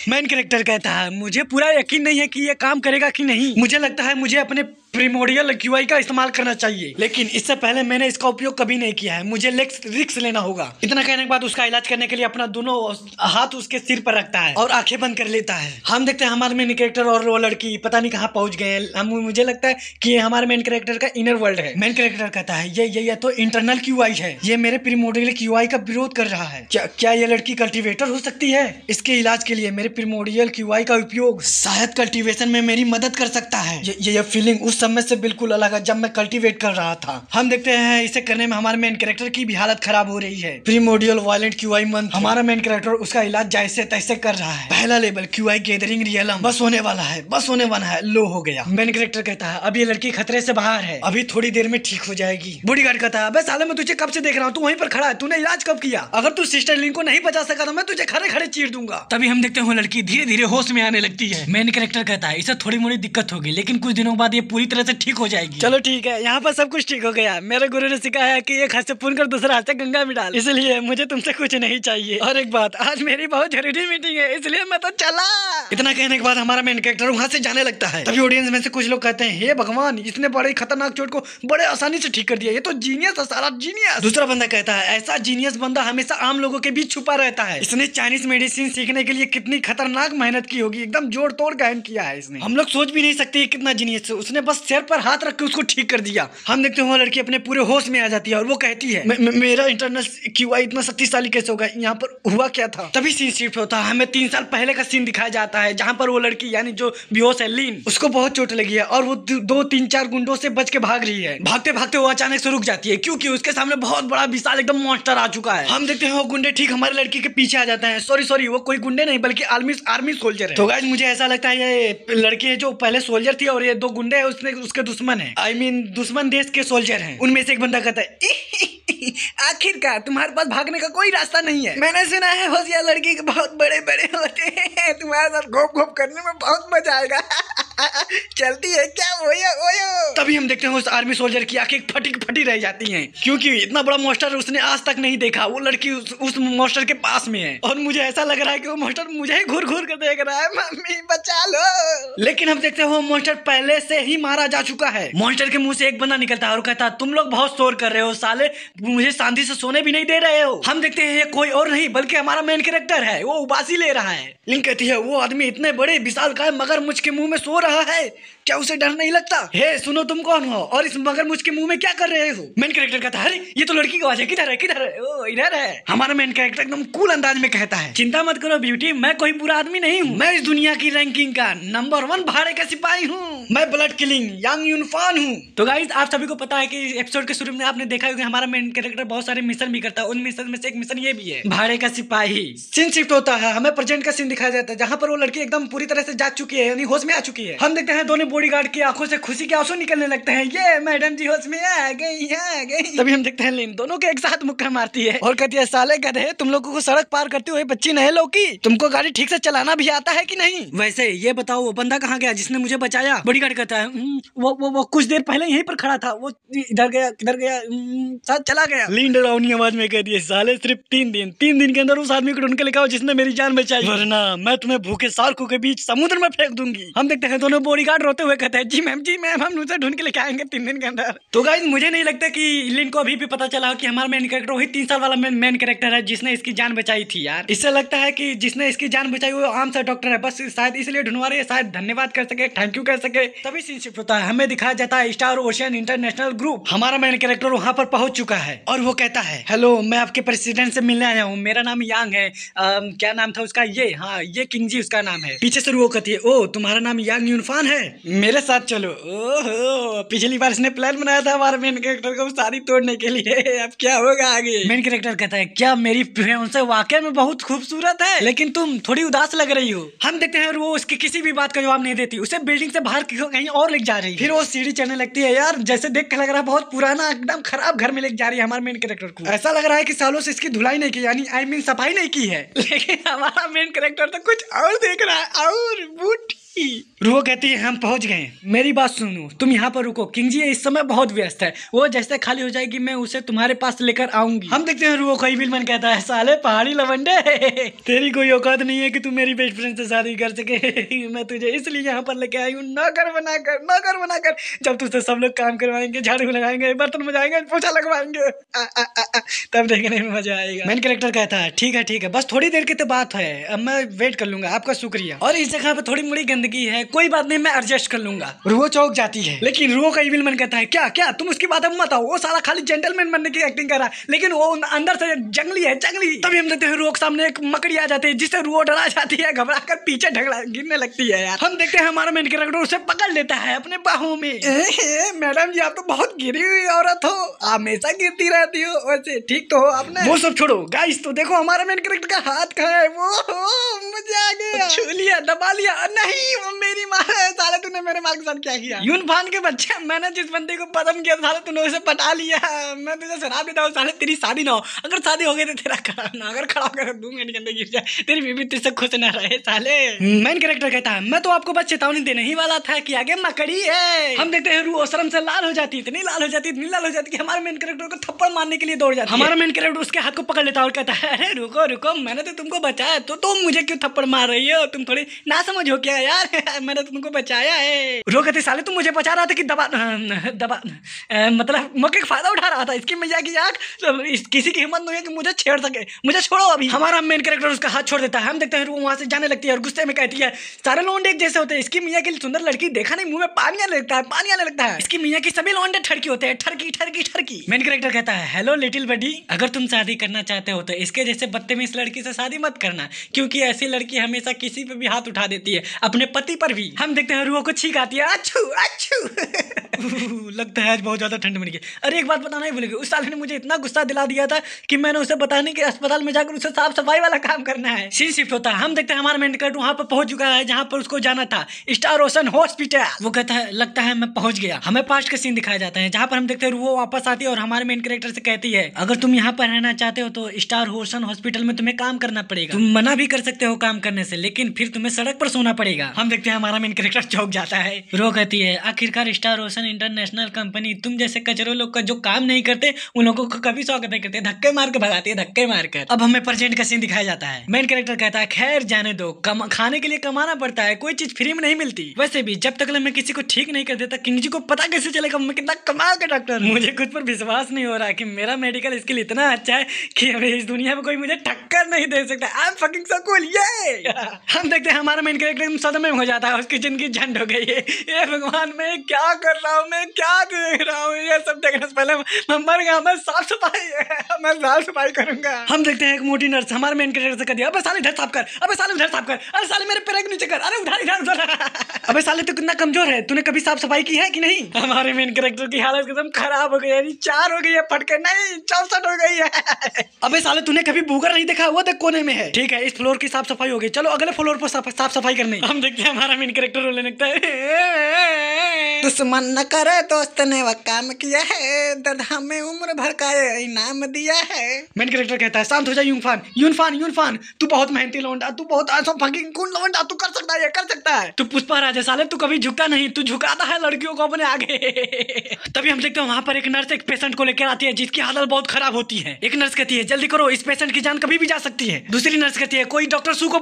मेन कैरेक्टर कहता है मुझे पूरा यकीन नहीं है कि ये काम करेगा कि नहीं, मुझे लगता है मुझे अपने प्रीमोडियल क्यूआई का इस्तेमाल करना चाहिए, लेकिन इससे पहले मैंने इसका उपयोग कभी नहीं किया है, मुझे रिस्क लेना होगा। इतना कहने के बाद उसका इलाज करने के लिए अपना दोनों हाथ उसके सिर पर रखता है और आंखें बंद कर लेता है। हम देखते हैं हमारे मेन कैरेक्टर और वो लड़की पता नहीं कहाँ पहुंच गए हैं, मुझे लगता है कि ये हमारे मेन कैरेक्टर का इनर वर्ल्ड है। मेन कैरेक्टर कहता है ये तो इंटरनल क्यूआई है, ये मेरे प्रीमोडियल क्यूआई का विरोध कर रहा है, क्या ये लड़की कल्टिवेटर हो सकती है, इसके इलाज के लिए मेरे प्रीमोडियल क्यूआई का उपयोग शायद कल्टिवेशन में मेरी मदद कर सकता है। ये फीलिंग उस समय से बिल्कुल अलग है जब मैं कल्टीवेट कर रहा था। हम देखते हैं इसे करने में हमारे मेन कैरेक्टर की भी हालत खराब हो रही है। प्रीमोडियल वायलेंट क्यूआई मंथ, हमारा मेन कैरेक्टर उसका इलाज जैसे तैसे कर रहा है। पहला लेवल क्यूआई गैदरिंग रियलम बस होने वाला है, लो हो गया। मेन कैरेक्टर कहता है अब ये लड़की खतरे से बाहर है, अभी थोड़ी देर में ठीक हो जाएगी। बॉडीगार्ड कहता है अबे साले मैं तुझे कब से देख रहा हूँ, तू वहीं पर खड़ा है, तूने इलाज कब किया, अगर तू सिस्टर लिन को नहीं बचा सका तो मैं तुझे खड़े खड़े चीर दूंगा। तभी हम देखते हैं लड़की धीरे धीरे होश में आने लगती है। मेन कैरेक्टर कहता है इसे थोड़ी मोड़ी दिक्कत होगी लेकिन कुछ दिनों बाद ये पूरी तरह से ठीक हो जाएगी। चलो ठीक है, यहाँ पर सब कुछ ठीक हो गया। मेरे गुरु ने सिखाया कि एक हाथ से पुन कर दूसरा हाथ से गंगा में डाल, इसलिए मुझे तुमसे कुछ नहीं चाहिए। और एक बात, आज मेरी बहुत जरूरी मीटिंग है इसलिए मैं तो चला। इतना कहने के बाद हमारा मेन कैरेक्टर वहाँ से जाने लगता है। तभी ऑडियंस में से कुछ लोग कहते हैं हे भगवान, इसने बड़ी खतरनाक चोट को बड़े आसानी से ठीक कर दिया, ये तो जीनियस है, सारा जीनियस। दूसरा बंदा कहता है ऐसा जीनियस बंदा हमेशा आम लोगों के बीच छुपा रहता है, इसने चाइनीज मेडिसिन सीखने के लिए कितनी खतरनाक मेहनत की होगी, एकदम जोड़ तोड़ गायन किया है इसने, हम लोग सोच भी नहीं सकते कितना जीनियस है, उसने बस सिर पर हाथ रख के उसको ठीक कर दिया। हम देखते हैं वो लड़की अपने पूरे होश में आ जाती है और वो कहती है मेरा इंटरनल क्यूआई इतना शक्तिशाली कैसे होगा, यहाँ यहाँ पर हुआ क्या था। तभी सीन शिफ्ट होता है, हमें 3 साल पहले का सीन दिखाया जाता है जहाँ पर वो लड़की यानी जो बेहोश है लीन, उसको बहुत चोट लगी है और वो 2-3-4 गुंडों से बच के भाग रही है। भागते भागते वो अचानक से रुक जाती है क्योंकि उसके सामने बहुत बड़ा विशाल एकदम मॉन्स्टर आ चुका है। हम देखते हैं वो गुंडे ठीक हमारे लड़की के पीछे आ जाते हैं। सॉरी वो कोई गुंडे नहीं बल्कि आर्मी सोल्जर है। तो गाइस मुझे ऐसा लगता है ये लड़की है जो पहले सोल्जर थी और ये 2 गुंडे है उसके दुश्मन है। I mean, दुश्मन देश के सोल्जर हैं। उनमें से एक बंदा कहता है आखिरकार तुम्हारे पास भागने का कोई रास्ता नहीं है। मैंने सुना है होशियार लड़की के बहुत बड़े बड़े होते हैं, तुम्हारे साथ घोप घोप करने में बहुत मजा आएगा। चलती है क्या ओयो। तभी हम देखते हैं उस आर्मी सोल्जर की आंखें फटी रह जाती हैं क्योंकि इतना बड़ा मॉन्स्टर उसने आज तक नहीं देखा। वो लड़की उस मॉन्स्टर के पास में है और मुझे ऐसा लग रहा है कि वो मॉन्स्टर मुझे ही घूर घूर कर देख रहा है, मम्मी बचा लो। लेकिन हम देखते हैं वो मॉन्स्टर पहले से ही मारा जा चुका है। मॉन्स्टर के मुंह से एक बंदा निकलता है और कहता है तुम लोग बहुत शोर कर रहे हो साले, मुझे शांति से सोने भी नहीं दे रहे हो। हम देखते हैं ये कोई और नहीं बल्कि हमारा मेन कैरेक्टर है, वो उबासी ले रहा है। लिंक कहती है वो आदमी इतने बड़े विशालकाय मगरमच्छ के मुंह में सो रहा है, क्या उसे डर नहीं लगता? हे सुनो, तुम कौन हो और इस मगरमच्छ के मुंह में क्या कर रहे हो? मेन कैरेक्टर कहता है अरे ये तो लड़की की आवाज है, किधर है? ओ इधर है। हमारा मेन कैरेक्टर एकदम कूल अंदाज में कहता है चिंता मत करो ब्यूटी, मैं कोई बुरा आदमी नहीं हूँ, मैं इस दुनिया की रैंकिंग का नंबर 1 भाड़े का सिपाही हूँ, मैं ब्लड किलिंग यांग यूनफान हूँ। तो गाइस आप सभी को पता है कि एपिसोड के शुरू में आपने देखा होगा हमारा मेन कैरेक्टर बहुत सारे मिशन भी करता है। उन मिशन में से एक मिशन ये भी है, भाड़े का सिपाही। सीन शिफ्ट होता है, हमें प्रेजेंट का सीन दिखाया जाता है जहाँ पर वो लड़की एकदम पूरी तरह से जाग चुकी है यानी होश में आ चुकी है। हम देखते हैं दोनों बॉडीगार्ड की आंखों से खुशी के आंसू निकलने लगते हैं, ये मैडम जी होश में आ गई। तभी हम देखते हैं लीन दोनों के एक साथ मुक्का मारती है और कहती है साले गधे, तुम लोगों को सड़क पार करते हुए बच्ची नहीं लौकी, तुमको गाड़ी ठीक से चलाना भी आता है कि नहीं? वैसे ये बताओ वो बंदा कहाँ गया जिसने मुझे बचाया? बॉडीगार्ड कहता है वो कुछ देर पहले यहीं पर खड़ा था, वो इधर गया किधर गया, साथ चला गया। लीन डरावनी आवाज में कहती है साले सिर्फ 3 दिन के अंदर उस आदमी को ढूंढ के लेकर जिसने मेरी जान बचाई, वरना मैं तुम्हें भूखे शार्कों के बीच समुद्र में फेंक दूंगी। हम देखते हैं दोनों बॉडीगार्ड रोते हुए कहते हैं जी मैम हम उसे ढूंढ के लेके आएंगे 3 दिन के अंदर। तो गाइस मुझे नहीं लगता कि लिन को अभी भी पता चला कि हमारा मेन कैरेक्टर वही 3 साल वाला मेन कैरेक्टर है जिसने इसकी जान बचाई थी। यार इससे लगता है कि जिसने इसकी जान बचाई वो आम सा डॉक्टर है, बस शायद इसलिए ढूंढवा रही है, शायद धन्यवाद कर सके, थैंक यू कर सके। तभी सीन शिफ्ट होता है, हमें दिखाया जाता है स्टार ओशियन इंटरनेशनल ग्रुप। हमारा मेन कैरेक्टर वहाँ पर पहुंच चुका है और वो कहता है हेलो मैं आपके प्रेसिडेंट से मिलने आया हूँ, मेरा नाम यांग है। क्या नाम था उसका? ये किंग जी उसका नाम है। पीछे से वो कहती है ओ तुम्हारा नाम यांग यूनफान है, मेरे साथ चलो। ओहो पिछली बार इसने प्लान बनाया था हमारे मेन कैरेक्टर को सारी तोड़ने के लिए, अब क्या होगा आगे? मेन कैरेक्टर कहता है क्या मेरी फियांसे वाकई में बहुत खूबसूरत है लेकिन तुम थोड़ी उदास लग रही हो। हम देखते हैं वो उसकी किसी भी बात का जवाब नहीं देती, उसे बिल्डिंग से बाहर कहीं और लेके जा रही है। फिर वो सीढ़ी चढ़ने लगती है, यार जैसे देख के लग रहा है बहुत पुराना एकदम खराब घर में लेके जा रही है हमारे मेन कैरेक्टर को। ऐसा लग रहा है कि सालों से इसकी धुलाई नहीं की यानी I mean सफाई नहीं की है। लेकिन हमारा मेन कैरेक्टर तो कुछ और देख रहा है और बूट रुको कहती है हम पहुंच गए, मेरी बात सुनो, तुम यहाँ पर रुको, किंग जी इस समय बहुत व्यस्त है, वो जैसे खाली हो जाएगी मैं उसे तुम्हारे पास लेकर आऊंगी। हम देखते हैं रुको कोई विलमन कहता है साले पहाड़ी लवंडे तेरी कोई औकात नहीं है कि तू मेरी बेस्ट फ्रेंड से शादी कर सके, मैं तुझे इसलिए यहाँ पर लेके आई हूँ नौकर बनाकर, जब तुझसे सब लोग काम करवाएंगे, झाड़ू लगाएंगे, बर्तन बजाएंगे, पोछा लगवाएंगे, तब देखने में मजा आएगा। मेन कैरेक्टर कहता है ठीक है बस थोड़ी देर की तो बात है, अब मैं वेट कर लूंगा, आपका शुक्रिया, और इस जगह पे थोड़ी मुड़ी गंदगी है, कोई बात नहीं मैं एडजस्ट कर लूंगा। रुओ चौक जाती है लेकिन रुओ का विलमन कहता है क्या तुम उसकी बात मत आओ, वो साला खाली जेंटलमैन बनने की एक्टिंग कर रहा है लेकिन वो अंदर से जंगली है। तभी हम देखते हैं रुओ के सामने एक मकड़ी आ जाती है जिससे रुओ डरा जाती है, घबरा कर पीछे गिरने लगती है। यार हम देखते हैं हमारा मेन कैरेक्टर उसे पकड़ लेता है अपने बाहों में। मैडम जी आप तो बहुत गिरी हुई औरत हो, हमेशा गिरती रहती हो, वैसे ठीक तो हो आपने? वो सब छोड़ो गाइस, तो देखो हमारा मेन कैरेक्टर का हाथ कहाँ है, वो मुझे आ गया, छू लिया, दबा लिया, नहीं वो मेरी माँ है, साले तूने मेरे माँ के साथ क्या किया? यूनफान के बच्चे, मैंने जिस बंदे को पसंद किया साले तूने उसे पटा लिया, मैं तुझे शराब देता हूँ साले तेरी शादी ना हो, अगर शादी हो गई तो तेरा खड़ा ना, अगर खड़ा होकर 2 मिनट के अंदर गिर जाए तेरी बीवी तुझसे खुश ना रहे साले। मेन कैरेक्टर कहता है मैं तो आपको बस चेतावनी देने ही वाला था कि आगे मकड़ी है। हम देखते हैं रूह शर्म से लाल हो जाती है, इतनी लाल हो जाती कि हमारे मेन कैरेक्टर को थप्पड़ मारने के लिए दौड़ जाती है। हमारा मेन कैरेक्टर उसके हाथ को पकड़ लेता है और कहता है अरे रुको मैंने तो तुमको बचाया तो तुम मुझे क्यों थप्पड़ मार रही हो, तुम थोड़ी ना समझ हो क्या यार, यार मैंने तुमको बचाया है। रो कहती साले तुम मुझे बचा रहा था कि दबा दबा मतलब मौके का फायदा उठा रहा था। इसकी मैया की आंख, किसी की हिम्मत नहीं है कि मुझे छेड़ सके, मुझे छोड़ो अभी। हमारा मेन कैरेक्टर उसका हाथ छोड़ देता है। हम देखते हैं वो वहां से जाने लगती है और गुस्से में कहती है सारे लौंडे एक जैसे होते हैं, इसकी मियाँ की सुंदर लड़की देखा नहीं, मुंह में पानी आने लगता है, पानी आने लगता है। इसकी मियाँ की सभी लौंडे ठरकी होते हैं, ठरकी ठरकी ठरकी। मेन कैरेक्टर कहता है हेलो लिटिल बडी, अगर तुम शादी करना चाहते हो तो इसके जैसे बदतमीज लड़की से शादी मत करना, क्योंकि ऐसी लड़की हमेशा किसी पे भी हाथ उठा देती है, अपने पति पर भी। हम देखते हैं रुआ को छींक आती है, अच्छू अच्छू लगता है आज बहुत ज्यादा ठंड बन गई। अरे एक बात बताना ही भूल गई, उस साले ने मुझे इतना गुस्सा दिला दिया था कि मैंने उसे बताने के अस्पताल में जाकर उसे साफ सफाई वाला काम करना है। सीन शिफ्ट होता है। हम देखते हैं हमारा मेन कैरेक्टर वहां पर पहुंच चुका है जहां पर उसको जाना था, स्टार ओशन हॉस्पिटल। वो कहता है लगता है मैं पहुंच गया। हमें पास्ट का सीन दिखाया जाता है जहां पर हम देखते हैं वो वापस आती है और हमारे मेन कैरेक्टर से कहती है अगर तुम यहाँ पर रहना चाहते हो तो स्टार ओशन हॉस्पिटल में तुम्हें काम करना पड़ेगा। तुम मना भी कर सकते हो काम करने से, लेकिन फिर तुम्हें सड़क पर सोना पड़ेगा। हम देखते हैं हमारा मेन कैरेक्टर चौंक जाता है। रो कहती है आखिरकार स्टार ओशन इंटरनेशनल कंपनी तुम जैसे कचरों लोग का जो काम नहीं करते उन लोगों को कभी स्वागत नहीं करते, धक्के मार के भगाती है, धक्के मार कर। अब हमें प्रेजेंट का सीन दिखाया जाता है। मेन कैरेक्टर कहता है खैर जाने दो, खाने के लिए कमाना पड़ता है, कोई चीज फ्री में नहीं मिलती। वैसे भी जब तक मैं किसी को ठीक नहीं कर देता किंग जी को पता कैसे चलेगा मैं कितना कमाल का डॉक्टर। मुझे खुद पर विश्वास नहीं हो रहा कि मेरा मेडिकल स्किल इतना अच्छा है कि इस दुनिया में कोई मुझे टक्कर नहीं दे सकता। I am fucking so cool ये। हम देखते हैं हमारा मेन कैरेक्टर सदमे में हो जाता है, उसकी जिंदगी झंड हो गई है। ये भगवान मैं क्या कर रहा हूँ, मैं क्या देख रहा हूँ, ये सब देखने से पहले मैं मर गया। मैं साफ सफाई करूंगा। हम देखते हैं एक मोटी नर्स हमारे मेन कैरेक्टर से कहती है अबे साले इधर साफ कर, अबे साले उधर साफ कर, अरे साले मेरे पैर के नीचे कर, अरे उधर इधर उधर अबे साले तू कितना कमजोर है, तूने कभी साफ सफाई की है कि नहीं। हमारे मेन कैरेक्टर की हालत एकदम खराब हो गई है, 4 हो गई है फटके, नहीं 64 हो गई है। अबे साले तूने कभी बूगर नहीं देखा, वो देख कोने में है। ठीक है इस फ्लोर की साफ सफाई हो गई, चलो अगले फ्लोर पर साफ सफाई करनी। हम देखते हैं हमारा मेन कैरेक्टर रोने लगता है दुश्मन न करे दोस्त ने वह काम किया है, दर्द हमें उम्र भर का इनाम दिया है। मेन कैरेक्टर कहता है शांत हो जा यूनफान, तू बहुत मेहनती लौंडा, तू बहुत फकिंग कूल लौंडा, तू कर सकता है, कर सकता है। तू पुष्पा राजा साले, तू कभी झुकता नहीं, तू झुकाता है लड़कियों को अपने आगे। तभी हम देखते हैं वहां पर एक नर्स एक पेशेंट को लेकर आती है जिसकी हालत बहुत खराब होती है। एक नर्स कहती है जल्दी करो, इस पेशेंट की जान कभी भी जा सकती है। दूसरी नर्स कहती है कोई डॉक्टर सू को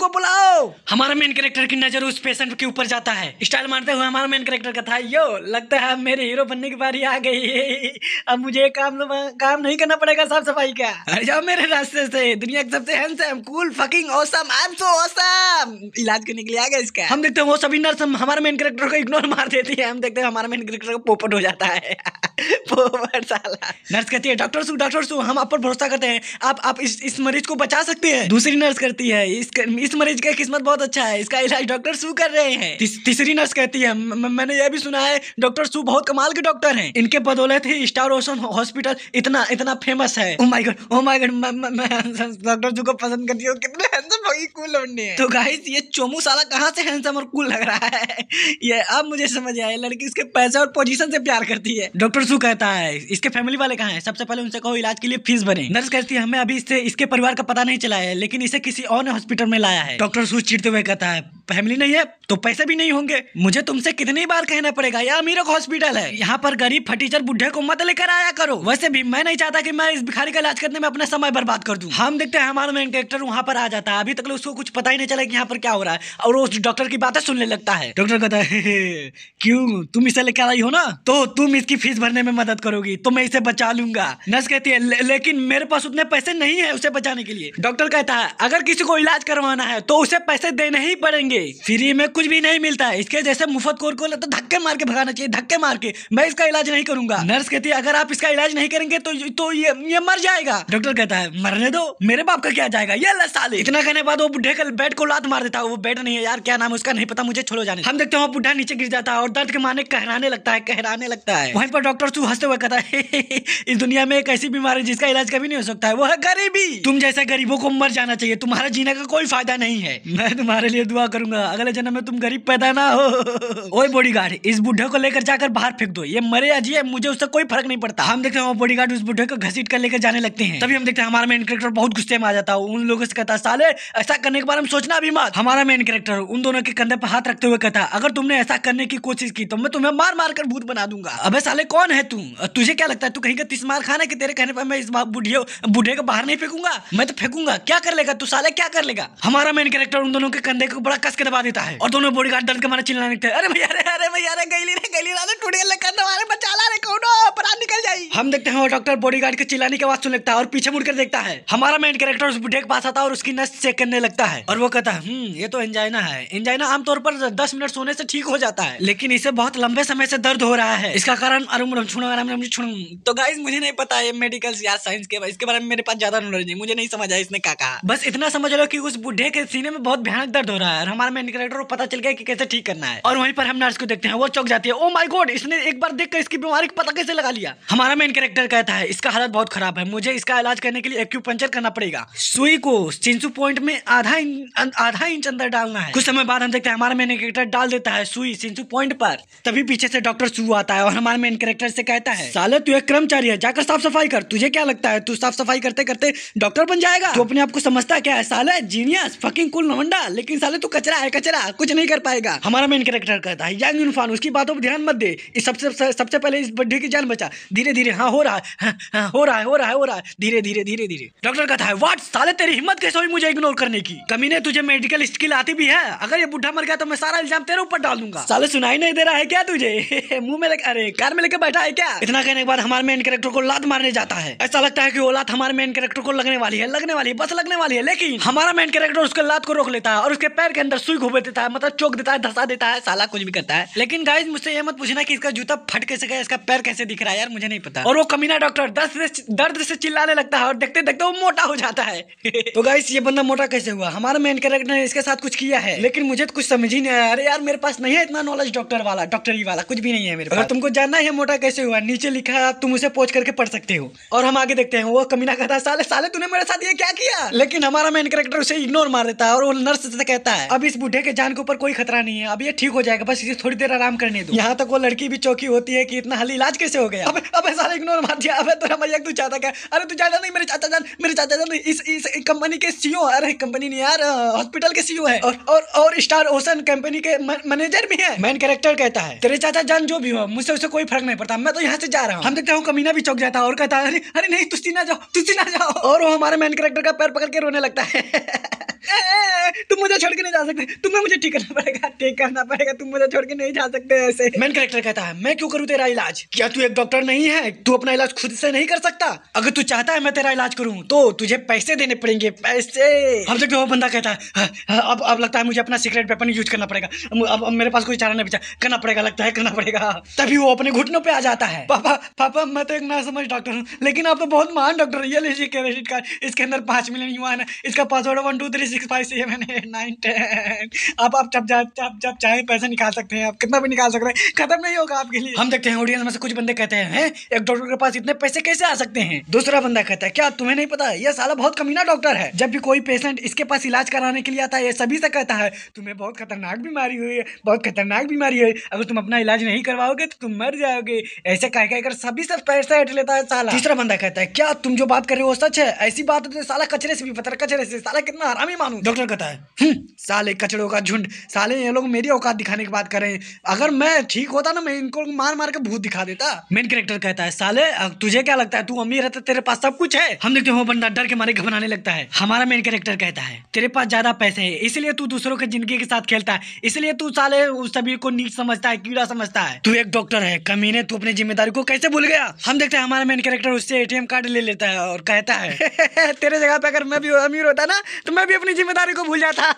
बुलाओ। हमारा मेन कैरेक्टर की नजर उस पेशेंट के ऊपर जाता है। स्टाइल मारते हुए हमारा मेन कैरेक्टर कहता है यो लगता है मेरे हीरो बनने की बारी आ गई, अब मुझे काम नहीं करना पड़ेगा साफ सफाई का। अरे जाओ मेरे रास्ते से, दुनिया के सबसे handsome cool fucking awesome, I am so awesome. इलाज करने के लिए आ गया इसका। हम देखते हैं वो सभी नर्स हमारे मेन कैरेक्टर को इग्नोर मार देती है। हम देखते हैं हमारा मेन कैरेक्टर को पोपट हो जाता है पोपट साला। नर्स कहती है डॉक्टर सू हम आप पर भरोसा करते हैं, आप इस मरीज को बचा सकते हैं। दूसरी नर्स करती है इस मरीज का किस्मत बहुत अच्छा है, इसका इलाज डॉक्टर सू कर रहे हैं। तीसरी नर्स कहती है मैंने यह भी सुना है डॉक्टर सू बहुत कमाल के डॉक्टर हैं, इनके बदौलत ही स्टार ओशन हॉस्पिटल इतना फेमस है। ओ माय गॉड मैं डॉक्टर सू को पसंद करती हूँ, कितने हैंडसम और कूल लौंडे हैं। तो गाइस ये चोमू साला कहाँ से हैंडसम और कूल लग रहा है, ये अब मुझे समझ आया, लड़की इसके पैसे और पोजीशन से प्यार करती है। डॉक्टर सू कहता है इसके फैमिली वाले कहाँ हैं, सबसे पहले उनसे कहो इलाज के लिए फीस भरें। नर्स कहती है हमें अभी इसके परिवार का पता नहीं चला है, लेकिन इसे किसी और ने हॉस्पिटल में लाया है। डॉक्टर सू चिढ़ते हुए कहता है फैमिली नहीं है तो पैसे भी नहीं होंगे, मुझे तुमसे कितनी बार कहना पड़ेगा, यह अमीरों का हॉस्पिटल है, यहाँ पर गरीब फटीचर बुढ़े को मत लेकर आया करो। वैसे भी मैं नहीं चाहता कि मैं इस भिखारी का इलाज करने में अपना समय बर्बाद कर दूं। हम देखते हैं हमारा मेन कैरेक्टर वहाँ पर आ जाता है, अभी तक उसको कुछ पता ही नहीं चला कि यहाँ पर क्या हो रहा है, और वो डॉक्टर की बातें सुनने लगता है। डॉक्टर कहता है क्यों तुम इसे लेकर आई हो ना, तो तुम इसकी फीस भरने में मदद करोगी तो मैं इसे बचा लूंगा। नर्स कहती है लेकिन मेरे पास उतने पैसे नहीं है उसे बचाने के लिए। डॉक्टर कहता है अगर किसी को इलाज करवाना है तो उसे पैसे देने ही पड़ेंगे, फ्री में कुछ भी नहीं मिलता है, इसके जैसे मुफ्त कोर को तो धक्के मार के भगाना चाहिए, धक्के मार के, मैं इसका इलाज नहीं करूंगा। नर्स कहती है अगर आप इसका इलाज नहीं करेंगे तो ये मर जाएगा। डॉक्टर कहता है मरने दो, मेरे बाप का क्या जाएगा, ये ले साले। इतना कहने बाद वो बुढ़े का बेड को लात मार देता है, वो बेड नहीं है यार, क्या नाम है उसका नहीं पता, मुझे छोड़ो जाने। हम देखते हैं वो बुढ़ा नीचे गिर जाता है और दर्द के मारने कहराने लगता है। वहीं पर डॉक्टर सू हंसते हुए कहता है इस दुनिया में एक ऐसी बीमारी जिसका इलाज कभी नहीं हो सकता है, वो है गरीबी। तुम जैसे गरीबों को मर जाना चाहिए, तुम्हारा जीने का कोई फायदा नहीं है। मैं तुम्हारे लिए दुआ करूंगा अगले जन्म में तुम गरीब पैदा ना हो। ओए बॉडीगार्ड इस बुढ़े को लेकर जाकर बाहर फेंक दो, ये मरे या जिए मुझे उससे कोई फर्क नहीं पड़ता। हम देखते हैं वो बॉडीगार्ड उस बुढ़े को घसीट कर लेकर जाने लगते हैं। तभी हम देखते हैं हमारा मेन कैरेक्टर बहुत गुस्से में आ जाता है, उन लोगों से कहता है साले ऐसा करने के बारे में सोचना भी मत। हमारा मेन कैरेक्टर उन दोनों के कंधे पर हाथ रखते हुए कहता, अगर तुमने ऐसा करने की कोशिश की तो मैं तुम्हें मार मार कर भूत बना दूंगा। अबे साले कौन है तू? तुझे क्या लगता है तू कहीं का तीस मार खाना कि तेरे कहने पर मैं इस बूढ़े को बाहर नहीं फेंकूंगा? मैं तो फेंकूंगा। क्या कर लेगा तू साले, क्या कर लेगा? हमारा मेन कैरेक्टर उन दोनों के कंधे को बड़ा कस के दबा देता है और दोनों बॉडीगार्ड दर्द के मारे चिल्लाने लगते हैं, अरे भैया रे गैली रे टूट गया कंधा, हमारे बचा ला रे कौनो प्राण निकल जाई। हम देखते हैं वो डॉक्टर बॉडीगार्ड के चिल्लाने की आवाज सुन लेता है और पीछे मुड़कर देखता है। हमारा मेन कैरेक्टर उस बूढ़े के पास आता है और उसकी नस चेक करने लगता है और वो कहता है ये तो एंजाइना है। एंजाइना आमतौर पर 10 मिनट सोने से ठीक हो जाता है, लेकिन इसे बहुत लंबे समय से दर्द हो रहा है। इसका कारण तो गाइस मुझे नहीं पता है मेडिकल या साइंस के इसके बारे में मेरे पास ज्यादा नॉलेज नहीं, मुझे नहीं समझ आया इसने क्या कहा। बस इतना समझ लो कि उस बूढ़े के सीने में बहुत भयानक दर्द हो रहा है और हमारा मेन कैरेक्टर को पता चल गया कि कैसे ठीक करना है। और वहीं पर हम नर्स को देखते हैं, वो चौंक जाती है, ओ माय गॉड, इसने एक बार देखकर इसकी बीमारी का पता कैसे लगा लिया। हमारा मेन कैरेक्टर कहता है, इसका हालत बहुत खराब है, मुझे इसका इलाज करने के लिए एक्यूपंक्चर करना पड़ेगा। सुई को सिंसु पॉइंट में आधा इंच अंदर डालना है। कुछ समय बाद हम देखते हैं हमारा मेन कैरेक्टर डाल देता है सुई सिंसु पॉइंट पर। तभी पीछे से डॉक्टर सू आता है और हमारे मेन कैरेक्टर से कहता है, साले तू एक कर्मचारी है, जाकर साफ सफाई कर। तुझे क्या लगता है तू साफ सफाई करते करते डॉक्टर बन जाएगा? तू अपने आप को समझता क्या है साले? जीनियस फकिंग कूल नवंडा, लेकिन साले तू कचरा है, कचरा, कुछ नहीं कर पाएगा। हमारा मेन कैरेक्टर कहता है, यंग इरफान उसकी बातों पर ध्यान मत दे, इस सबसे पहले इस बड्ढे की जान बचा। धीरे धीरे हाँ हो रहा है, धीरे धीरे। डॉक्टर कहता है, व्हाट साले तेरी हिम्मत कैसे हुई मुझे इग्नोर करने की? कमीने तुझे मेडिकल स्किल आती भी है? अगर ये बुढ़ा मर गया तो मैं सारा इल्जाम तेरे ऊपर डाल दूंगा। साले सुनाई नहीं दे रहा है क्या तुझे? मुंह में अरे कार में लेके बैठा है क्या? इतना कहने के बाद हमारे मेन कैरेक्टर को लात मारने जाता है। ऐसा लगता है कि वो लात हमारे मेन कैरेक्टर को लगने वाली है, बस लगने वाली है, लेकिन हमारा मेन कैरेक्टर उसके लात को रोक लेता है और उसके पैर के अंदर सुई घुमा देता है, मतलब चोक देता है, धसा देता है, साला कुछ भी करता है। लेकिन गाइस मुझसे ये मत पूछना कि इसका जूता फट कैसे गया, इसका पैर कैसे दिख रहा है, यार मुझे नहीं पता। और वो कमीना डॉक्टर दर्द से चिल्लाने लगता है और देखते देखते वो मोटा हो जाता है। तो गाइस ये बंदा मोटा कैसे हुआ? हमारा मेन कैरेक्टर ने इसके साथ कुछ किया है, लेकिन मुझे तो कुछ समझ ही नहीं आया। अरे यार मेरे पास नहीं है इतना नॉलेज डॉक्टरी वाला कुछ भी नहीं है मेरे पास। अगर तुमको जानना है मोटा कैसे हुआ, नीचे लिखा है, तुम उसे पोंछ करके पढ़ सकते हो। और हम आगे देखते हैं, वो कमीना कहता है, साले तूने मेरे साथ ये क्या किया? लेकिन हमारा मेन कैरेक्टर उसे इग्नोर मार देता है और वो नर्स से कहता है, अब इस बूढ़े के जान के ऊपर कोई खतरा नहीं है, अब ये ठीक हो जाएगा, बस इसे थोड़ी देर आराम करने दो। यहाँ तक वो लड़की भी चौकी होती है कि इतना हाल इलाज कैसे हो गया। अबे साले इग्नोर मार दिया। अबे तेरा भैया तू चाहता क्या? अरे तू चाहता नहीं, मेरे चाचा जान इस कंपनी के सीईओ, अरे कंपनी नहीं यार, हॉस्पिटल के सीईओ है और स्टार ओशन कंपनी के मैनेजर भी है। मेन कैरेक्टर कहता है, तेरे चाचा जान जो भी हो, मुझसे उसे कोई फर्क नहीं पड़ता, मैं तो यहाँ से जा रहा हूँ। हम देखते हैं कमीना भी चौक जाता है और कहता है, अरे नहीं तुझसे ना जाओ। और वो हमारे मेन कैरेक्टर का पैर पकड़ के रोने लगता है। तुम मुझे छोड़ के नहीं जा सकते, तुम्हें मुझे ठीक करना पड़ेगा, तुम मुझे छोड़ के नहीं जा सकते ऐसे। मेन कैरेक्टर कहता है, मैं क्यों करूँ तेरा इलाज? क्या तू एक डॉक्टर नहीं है? तू अपना इलाज खुद से नहीं कर सकता? अगर तू चाहता है मैं तेरा इलाज करूँ तो तुझे पैसे देने पड़ेंगे, पैसे। हम देखते वो बंदा कहता है, अब लगता है मुझे अपना सीक्रेट वेपन यूज करना पड़ेगा, अब मेरे पास कोई चारा नहीं बचा, करना पड़ेगा। तभी वो अपने घुटनों पे आ जाता है। पापा मैं तो एक ना समझ डॉक्टर हूँ, लेकिन आप तो बहुत महान डॉक्टर। ये लीजिए क्रेडिट कार्ड, इसके अंदर 5 मिलियन युआन है, इसका पासवर्ड 1 2 3 6 5 7 8 9 10। आप जब चाहे पैसे निकाल सकते हैं, आप कितना भी निकाल सकते हैं, खत्म नहीं होगा आपके लिए। हम देखते हैं ऑडियंस में से कुछ बंदे कहते हैं, एक डॉक्टर के पास इतने पैसे कैसे आ सकते हैं? दूसरा बंदा कहता है, क्या तुम्हें नहीं पता ये साला बहुत कमीना डॉक्टर है। जब भी कोई पेशेंट इसके पास इलाज कराने के लिए आता है, ये सभी से कहता है, तुम्हें बहुत खतरनाक बीमारी हुई है, बहुत खतरनाक बीमारी है, अगर तुम अपना इलाज नहीं करवाओगे तो तुम मर जाओगे। ऐसे कह सभी से पैसे हट लेता है साला। तीसरा बंदा कहता है, क्या तुम जो बात कर रहे हो सच है? ऐसी बात तो साला कचरे से भी पता, कचरे से साला कितना हरामी मानूं। डॉक्टर कहता है, साले कचड़ों का झुंड, साले ये लोग मेरी औकात दिखाने की बात कर रहे हैं, अगर मैं ठीक होता ना मैं इनको मार के भूत दिखा देता। मेन कैरेक्टर कहता है, साले तुझे क्या लगता है तू अमीर है तो तेरे पास सब कुछ है? हम देखते हो बंदा डर के मारे घबराने लगता है। हमारा मेन कैरेक्टर कहता है, तेरे पास ज्यादा पैसे है इसलिए तू दूसरों की जिंदगी के साथ खेलता है, इसलिए तू साले उस सभी को नीच समझता है, कीड़ा समझता है। तू एक डॉक्टर है कमीने, तू अपनी जिम्मेदारी को कैसे भूल गया? हम देखते हैं हमारा मेन कैरेक्टर उससे एटीएम कार्ड ले लेता है और कहता है, तेरे जगह पे अगर मैं भी अमीर होता ना तो मैं भी अपनी जिम्मेदारी को भूल जाता।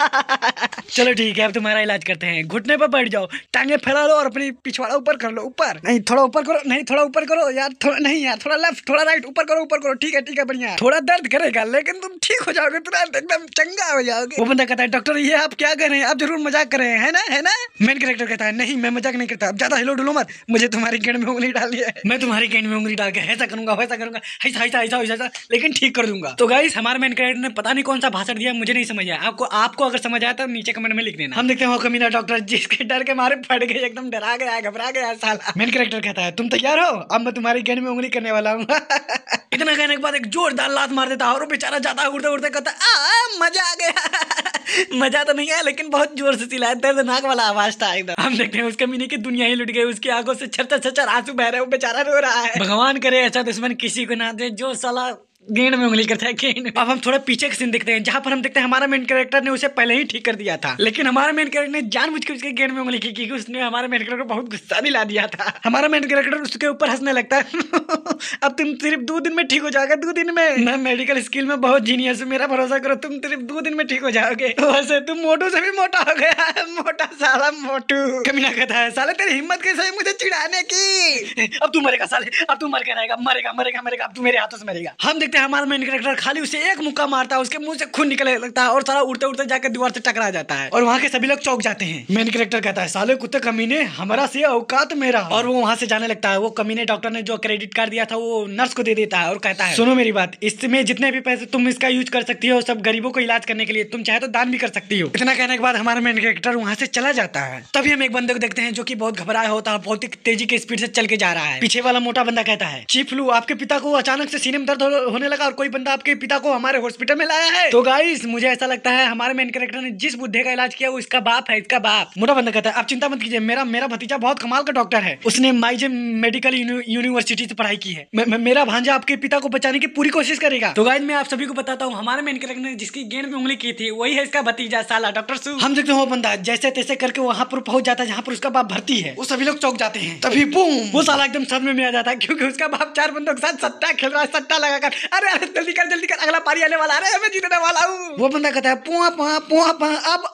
चलो ठीक है, अब तुम्हारा इलाज करते हैं। घुटने पर बैठ जाओ, टांगे फैला लो और अपनी पिछवाड़ा ऊपर कर लो, ऊपर नहीं थोड़ा ऊपर करो, नहीं थोड़ा ऊपर करो यार, थोड़ा लेफ्ट थोड़ा राइट, ऊपर करो, ठीक है बढ़िया। थोड़ा दर्द करेगा लेकिन तुम ठीक हो जाओगे, तुरंत एकदम चंगा हो जाओगे। वो बंदा कहता है, डॉक्टर ये आप क्या कर रहे हैं? आप जरूर मजाक कर रहे हैं, है ना? मेन कैरेक्टर कहता है, नहीं मैं मजाक नहीं करता, अब ज्यादा हिलो डुलो मत, मुझे तुम्हारी गेंद में उंगली डाली है, मैं तुम्हारी गेंद में उंगली डाल के ऐसा करूंगा वैसा करूंगा, ऐसा लेकिन ठीक कर दूंगा। तो गाइस हमारे मेन कैरेक्टर ने पता नहीं कौन सा भाषण दिया, मुझे नहीं नहीं समझ आया, आपको अगर समझ आया तो नीचे कमेंट में लिख देना। हम देखते हैं वो कमीना डॉक्टर जिसके डर के मारे फट गए, एकदम डरा गया, घबरा गया साला। मेन कैरेक्टर कहता है तुम तैयार हो, अब मैं तुम्हारी गेंद में उंगली करने वाला हूँ। इतना कहने के बाद एक जोरदार लात मार देता है और वो बेचारा जाता है उड़ते उड़ते कहता है मजा आ गया। मजा तो नहीं आया लेकिन बहुत जोर से चिल्लाया, दर्दनाक वाला आवाज था एकदम। हम देखते हैं उसके मीनी की दुनिया ही लुट गई, उसकी आंखों से छर आंसू बह रहे, वो बेचारा रो रहा है। भगवान करे ऐसा दुश्मन किसी को ना दे जो साला गेंद में उंगली करता है गेंद में। अब हम थोड़ा पीछे का सीन देखते हैं जहां पर हम देखते हैं हमारा मेन कैरेक्टर ने उसे पहले ही ठीक कर दिया था, लेकिन हमारा मेन कैरेक्टर ने जानबूझकर उसके गेंद में उंगली की क्योंकि उसने हमारे मेन कैरेक्टर को बहुत गुस्सा दिला दिया था। हमारा मेन कैरेक्टर उसके ऊपर हंसने लगता है। अब तुम सिर्फ 2 दिन में ठीक हो जाओगे, 2 दिन में। मैं मेडिकल स्किल में बहुत जीनियस हूँ, मेरा भरोसा करो, तुम सिर्फ 2 दिन में ठीक हो जाओगे। वैसे तुम मोटू से भी मोटा हो गया है, मोटा साला मोटू। कमीना कहता है साले तेरी हिम्मत कैसे है मुझे चिढ़ाने की, अब तू मरेगा साले, अब तू मर के रहेगा, मरेगा मरेगा मरेगा, अब तू मेरे हाथों से मरेगा। हम देखते हैं हमारा मेन कैरेक्टर खाली उसे एक मुक्का मारता है, उसके मुंह से खून निकलने लगता है और सारा उड़ते उड़ते जाकर दीवार से टकरा जाता है और वहाँ के सभी लोग चौंक जाते हैं। मेन कैरेक्टर कहता है साले कुत्ते कमीने, हमारा से औकात मेरा, और वो वहाँ से जाने लगता है। वो कमीने डॉक्टर ने जो क्रेडिट कार्ड दिया था वो नर्स को दे देता है और कहता है सुनो मेरी बात, इसमें जितने भी पैसे तुम इसका यूज कर सकती हो सब गरीबों को इलाज करने के लिए, तुम चाहे तो दान भी कर सकती हो। इतना कहने के बाद हमारा मेन कैरेक्टर वहाँ से चला जाता है। तभी हम एक बंदे को देखते हैं जो कि बहुत घबराया होता है, बहुत ही तेजी के स्पीड से चल के जा रहा है। पीछे वाला मोटा बंदा कहता है चीफ लू आपके पिता को अचानक से सीने में दर्द होने लगा और कोई बंदा आपके पिता को हमारे हॉस्पिटल में लाया है। तो गाइस मुझे ऐसा लगता है हमारे मेन कैरेक्टर ने जिस बुड्ढे का इलाज किया वो इसका बाप है, इसका बाप। मोटा बंदा कहता है आप चिंता मत कीजिए, मेरा भतीजा बहुत कमाल का डॉक्टर है, उसने माइजे मेडिकल यूनिवर्सिटी से पढ़ाई की है। मेरा भांजा आपके पिता को बचाने की पूरी कोशिश करेगा। तो गाइस मैं आप सभी को बताता हूँ हमारे मेन कैरेक्टर ने जिसकी गेंद में उंगली की थी वही है इसका भतीजा साला डॉक्टर सू। हम देखते हैं वो बंदा जैसे तैसे करके वहाँ पर पहुंच जाता है जहाँ पर उसका बाप भर्ती है। वो सभी लोग चौंक जाते हैं। तभी बूम वो साला एकदम सदमे में आ जाता है क्योंकि उसका बाप 4 बंदों के साथ सट्टा खेल रहा है, सट्टा लगाकर। अरे जल्दी कर अगला पारी आने वाला, अरे मैं जीतने वाला हूँ। वो बंदा कहता है पुआ पुआ पुआ पुआ,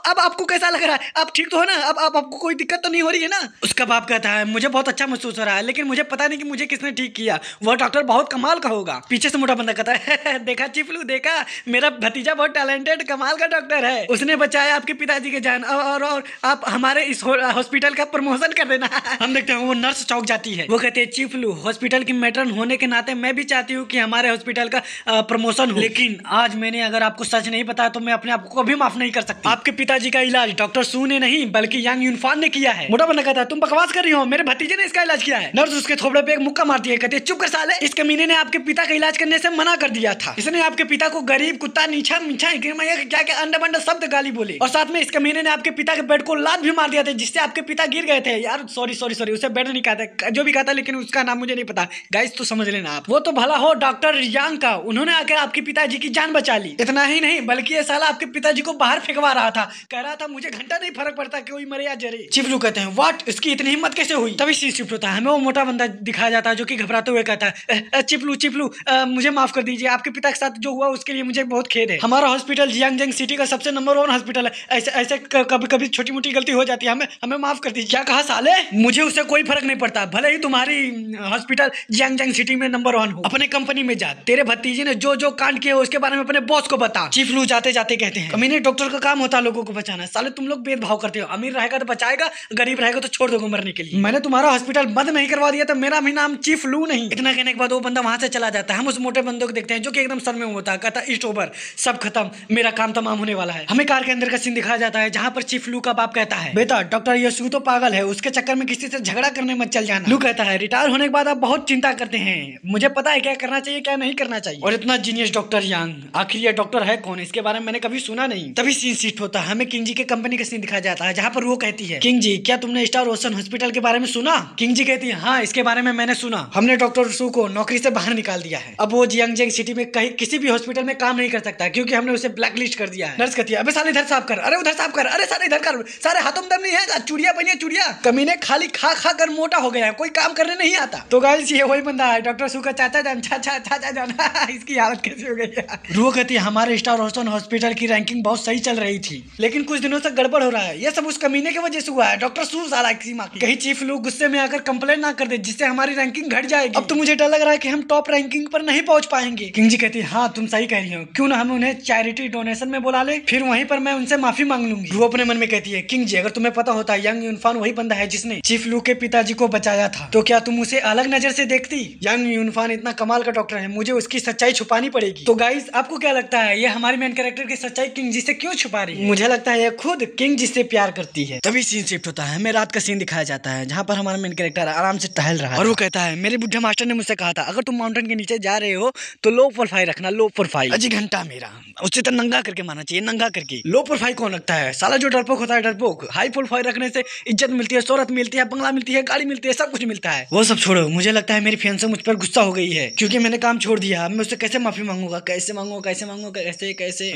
अब आपको कैसा लग रहा है, आप ठीक तो हो ना, अब आपको कोई दिक्कत तो नहीं हो रही है ना। उसका बाप कहता है मुझे बहुत अच्छा महसूस हो रहा है लेकिन मुझे पता नहीं कि मुझे किसने ठीक किया, वो डॉक्टर बहुत कमाल का होगा। पीछे से मोटा बंदा कहता है देखा चिपलू देखा, मेरा भतीजा बहुत टैलेंटेड कमाल का डॉक्टर है, उसने बचाया आपके पिताजी के जान और आप हमारे इस हॉस्पिटल का प्रमोशन कर देना। हम देखते हैं वो नर्स चौंक जाती है। वो कहते हैं चिपलू हॉस्पिटल की मैट्रन होने के नाते मैं भी चाहती हूँ कि हमारे हॉस्पिटल का प्रमोशन हो, लेकिन आज मैंने अगर आपको सच नहीं बताया तो मैं अपने आप को कभी माफ नहीं कर सकती। आपके पिताजी का इलाज डॉक्टर सू ने नहीं बल्कि यांग यूनफान ने किया है। मोटा बंदा कहता है तुम बकवास कर रही हो, मेरे भतीजे ने इसका इलाज किया है। नर्स उसके थोबड़े पे एक मुक्का मारती है, कहती है चुप कर साले, इस कमीने ने आपके पिता का इलाज करने से मना कर दिया था, इसने आपके पिता को गरीब कुत्ता नीचा मीठा क्या क्या अंडा बंडा शब्द गाली बोले और साथ में इस कमीने ने आपके पिता के बेड को लात भी मार दिया था जिससे आपके पिता गिर गए थे। यार सॉरी उसे बेड नहीं कहता, जो भी कहता लेकिन उसका नाम मुझे नहीं पता गाइस, तो समझ लेना आप। वो तो भला हो डॉक्टर यांग का, उन्होंने आकर आपके पिताजी की जान बचा ली। इतना ही नहीं बल्कि ये साला आपके पिताजी को बाहर फेंकवा रहा था, कह रहा था मुझे घंटा नहीं फर्क पड़ता कि कोई मरे या जरे। चिपलू कहते हैं व्हाट, इसकी इतनी हिम्मत कैसे हुई। तभी सीन शिफ्ट होता है, हमें वो मोटा बंदा दिखाया जाता है जो कि घबराते हुए कहता है चिपलू मुझे माफ कर दीजिए, आपके पिता के साथ जो हुआ उसके लिए मुझे बहुत खेद है। हमारा हॉस्पिटल जियांगजेंग सिटी का सबसे नंबर 1 हॉस्पिटल है, ऐसे कभी छोटी मोटी गलती हो जाती है, हमें माफ कर दीजिए। क्या कहा साले, मुझे उससे कोई फर्क नहीं पड़ता, भले ही तुम्हारी हॉस्पिटल जियांगजेंग सिटी में नंबर 1 हो, अपने कंपनी में जा, तेरे भतीजे ने जो कांड किए उसके बारे में अपने बॉस को बता। चीफ लू जाते जाते कहते हैं कमीने डॉक्टर का काम होता है लोगों को बचाना, साले तुम लोग भेदभाव करते हो, अमीर रहेगा तो बचाएगा, गरीब रहेगा तो छोड़ दोगे मरने के लिए। मैंने तुम्हारा हॉस्पिटल बंद नहीं करवा दिया तो मेरा भी नाम चीफ लू नहीं। इतना कहने के बाद वो बंदा वहां से चला जाता है। हम उस मोटे बंदे को देखते हैं जो कि एकदम सर में होता है, कहता इट्स ओवर, सब खत्म, मेरा काम तमाम होने वाला है। हमें कार के अंदर का सीन दिखाया जाता है जहां पर चीफ लू का बाप कहता है बेटा डॉक्टर यसू तो पागल है, उसके चक्कर में किसी से झगड़ा करने मत चल जाना। लू कहता है रिटायर होने के बाद आप बहुत चिंता करते हैं, मुझे पता है क्या करना चाहिए क्या नहीं करना चाहिए। और इतना जीनियस डॉक्टर यांग, आखिर ये डॉक्टर है कौन, इसके बारे में मैंने कभी सुना नहीं। तभी सीन शिफ्ट होता है, हमें किंग जी के कंपनी का सीन दिखाया जाता है जहाँ पर वो कहती है किंग जी क्या तुमने स्टार ओशन हॉस्पिटल के बारे में सुना। किंग जी कहती है हाँ इसके बारे में मैंने सुना, हमने डॉक्टर सू को नौकरी से बाहर निकाल दिया है, अब वो जियांगजेंग सिटी में कहीं किसी भी हॉस्पिटल में काम नहीं कर सकता क्योंकि हमने उसे ब्लैक लिस्ट कर दिया है। नर्स कहती है अबे साले इधर साफ कर, अरे उधर साफ कर, अरे साले इधर कर, सारे हाथों में दम नहीं है, चूड़िया बनिए चूड़िया, कमीने खाली खा कर मोटा हो गया है, कोई काम करने नहीं आता। तो गाइस ये वही बंदा है डॉक्टर सू का चाचा जान, चाचा जान। इसकी हालत कैसी हो गई है। रूह कहती है हमारे स्टार ओशन हॉस्पिटल की रैंकिंग बहुत सही चल रही थी लेकिन कुछ दिनों से गड़बड़ हो रहा है, ये सब उस कमीने की वजह से हुआ है, डॉक्टर सू साला किसी माँ की। कहीं चीफ लोग गुस्से में आकर कंप्लेन ना कर दे जिससे हमारी रैंकिंग घट जाएगी। अब तो मुझे डर लग रहा है कि हम टॉप रैंकिंग पर नहीं पहुंच पाएंगे। किंग जी कहती है हाँ तुम सही कह रही हो, क्यों ना हम उन्हें चैरिटी डोनेशन में बुला ले, फिर वहीं पर मैं उनसे माफी मांग लूंगी। वो अपने मन में कहती है किंग जी अगर तुम्हें पता होता यांग यूनफान वही बंदा है जिसने चीफ लू के पिताजी को बचाया था तो क्या तुम उसे अलग नजर से देखती। यांग यूनफान इतना कमाल का डॉक्टर है, मुझे उसकी सच्चाई छुपानी पड़ेगी। तो गाइस आपको क्या लगता है ये हमारी मेन कैरेक्टर की सच्चाई किंग जी से क्यों छुपा रही है? मुझे लगता है ये खुद किंग जी से प्यार करती है। तभी सीन शिफ्ट होता है, हमें रात का सीन दिखाया जाता है जहाँ पर हमारा मेन कैरेक्टर आराम से टहल रहा है और वो कहता है मेरे बुढ़े मास्टर ने मुझसे कहा था अगर तुम माउंटेन के नीचे जा रहे हो तो लो प्रोफाइल रखना, लो प्रोफाइल। अजी घंटा मेरा उससे तो नंगा करके मारना चाहिए, नंगा करके। लो प्रोफाइल कौन रखता है? साला जो डरपोक होता है डरपोक। हाई प्रोफाइल रखने से इज्जत मिलती है, शोहरत मिलती है, बंगला मिलती है, गाड़ी मिलती है, सब कुछ मिलता है। वो सब छोड़ो, मुझे लगता है मेरी फियांसे मुझ पर गुस्सा हो गई है क्योंकि मैंने काम छोड़ दिया। मैं उससे कैसे माफी मांगूंगा, कैसे मांगूंगा, कैसे मांगूंगा, कैसे कैसे?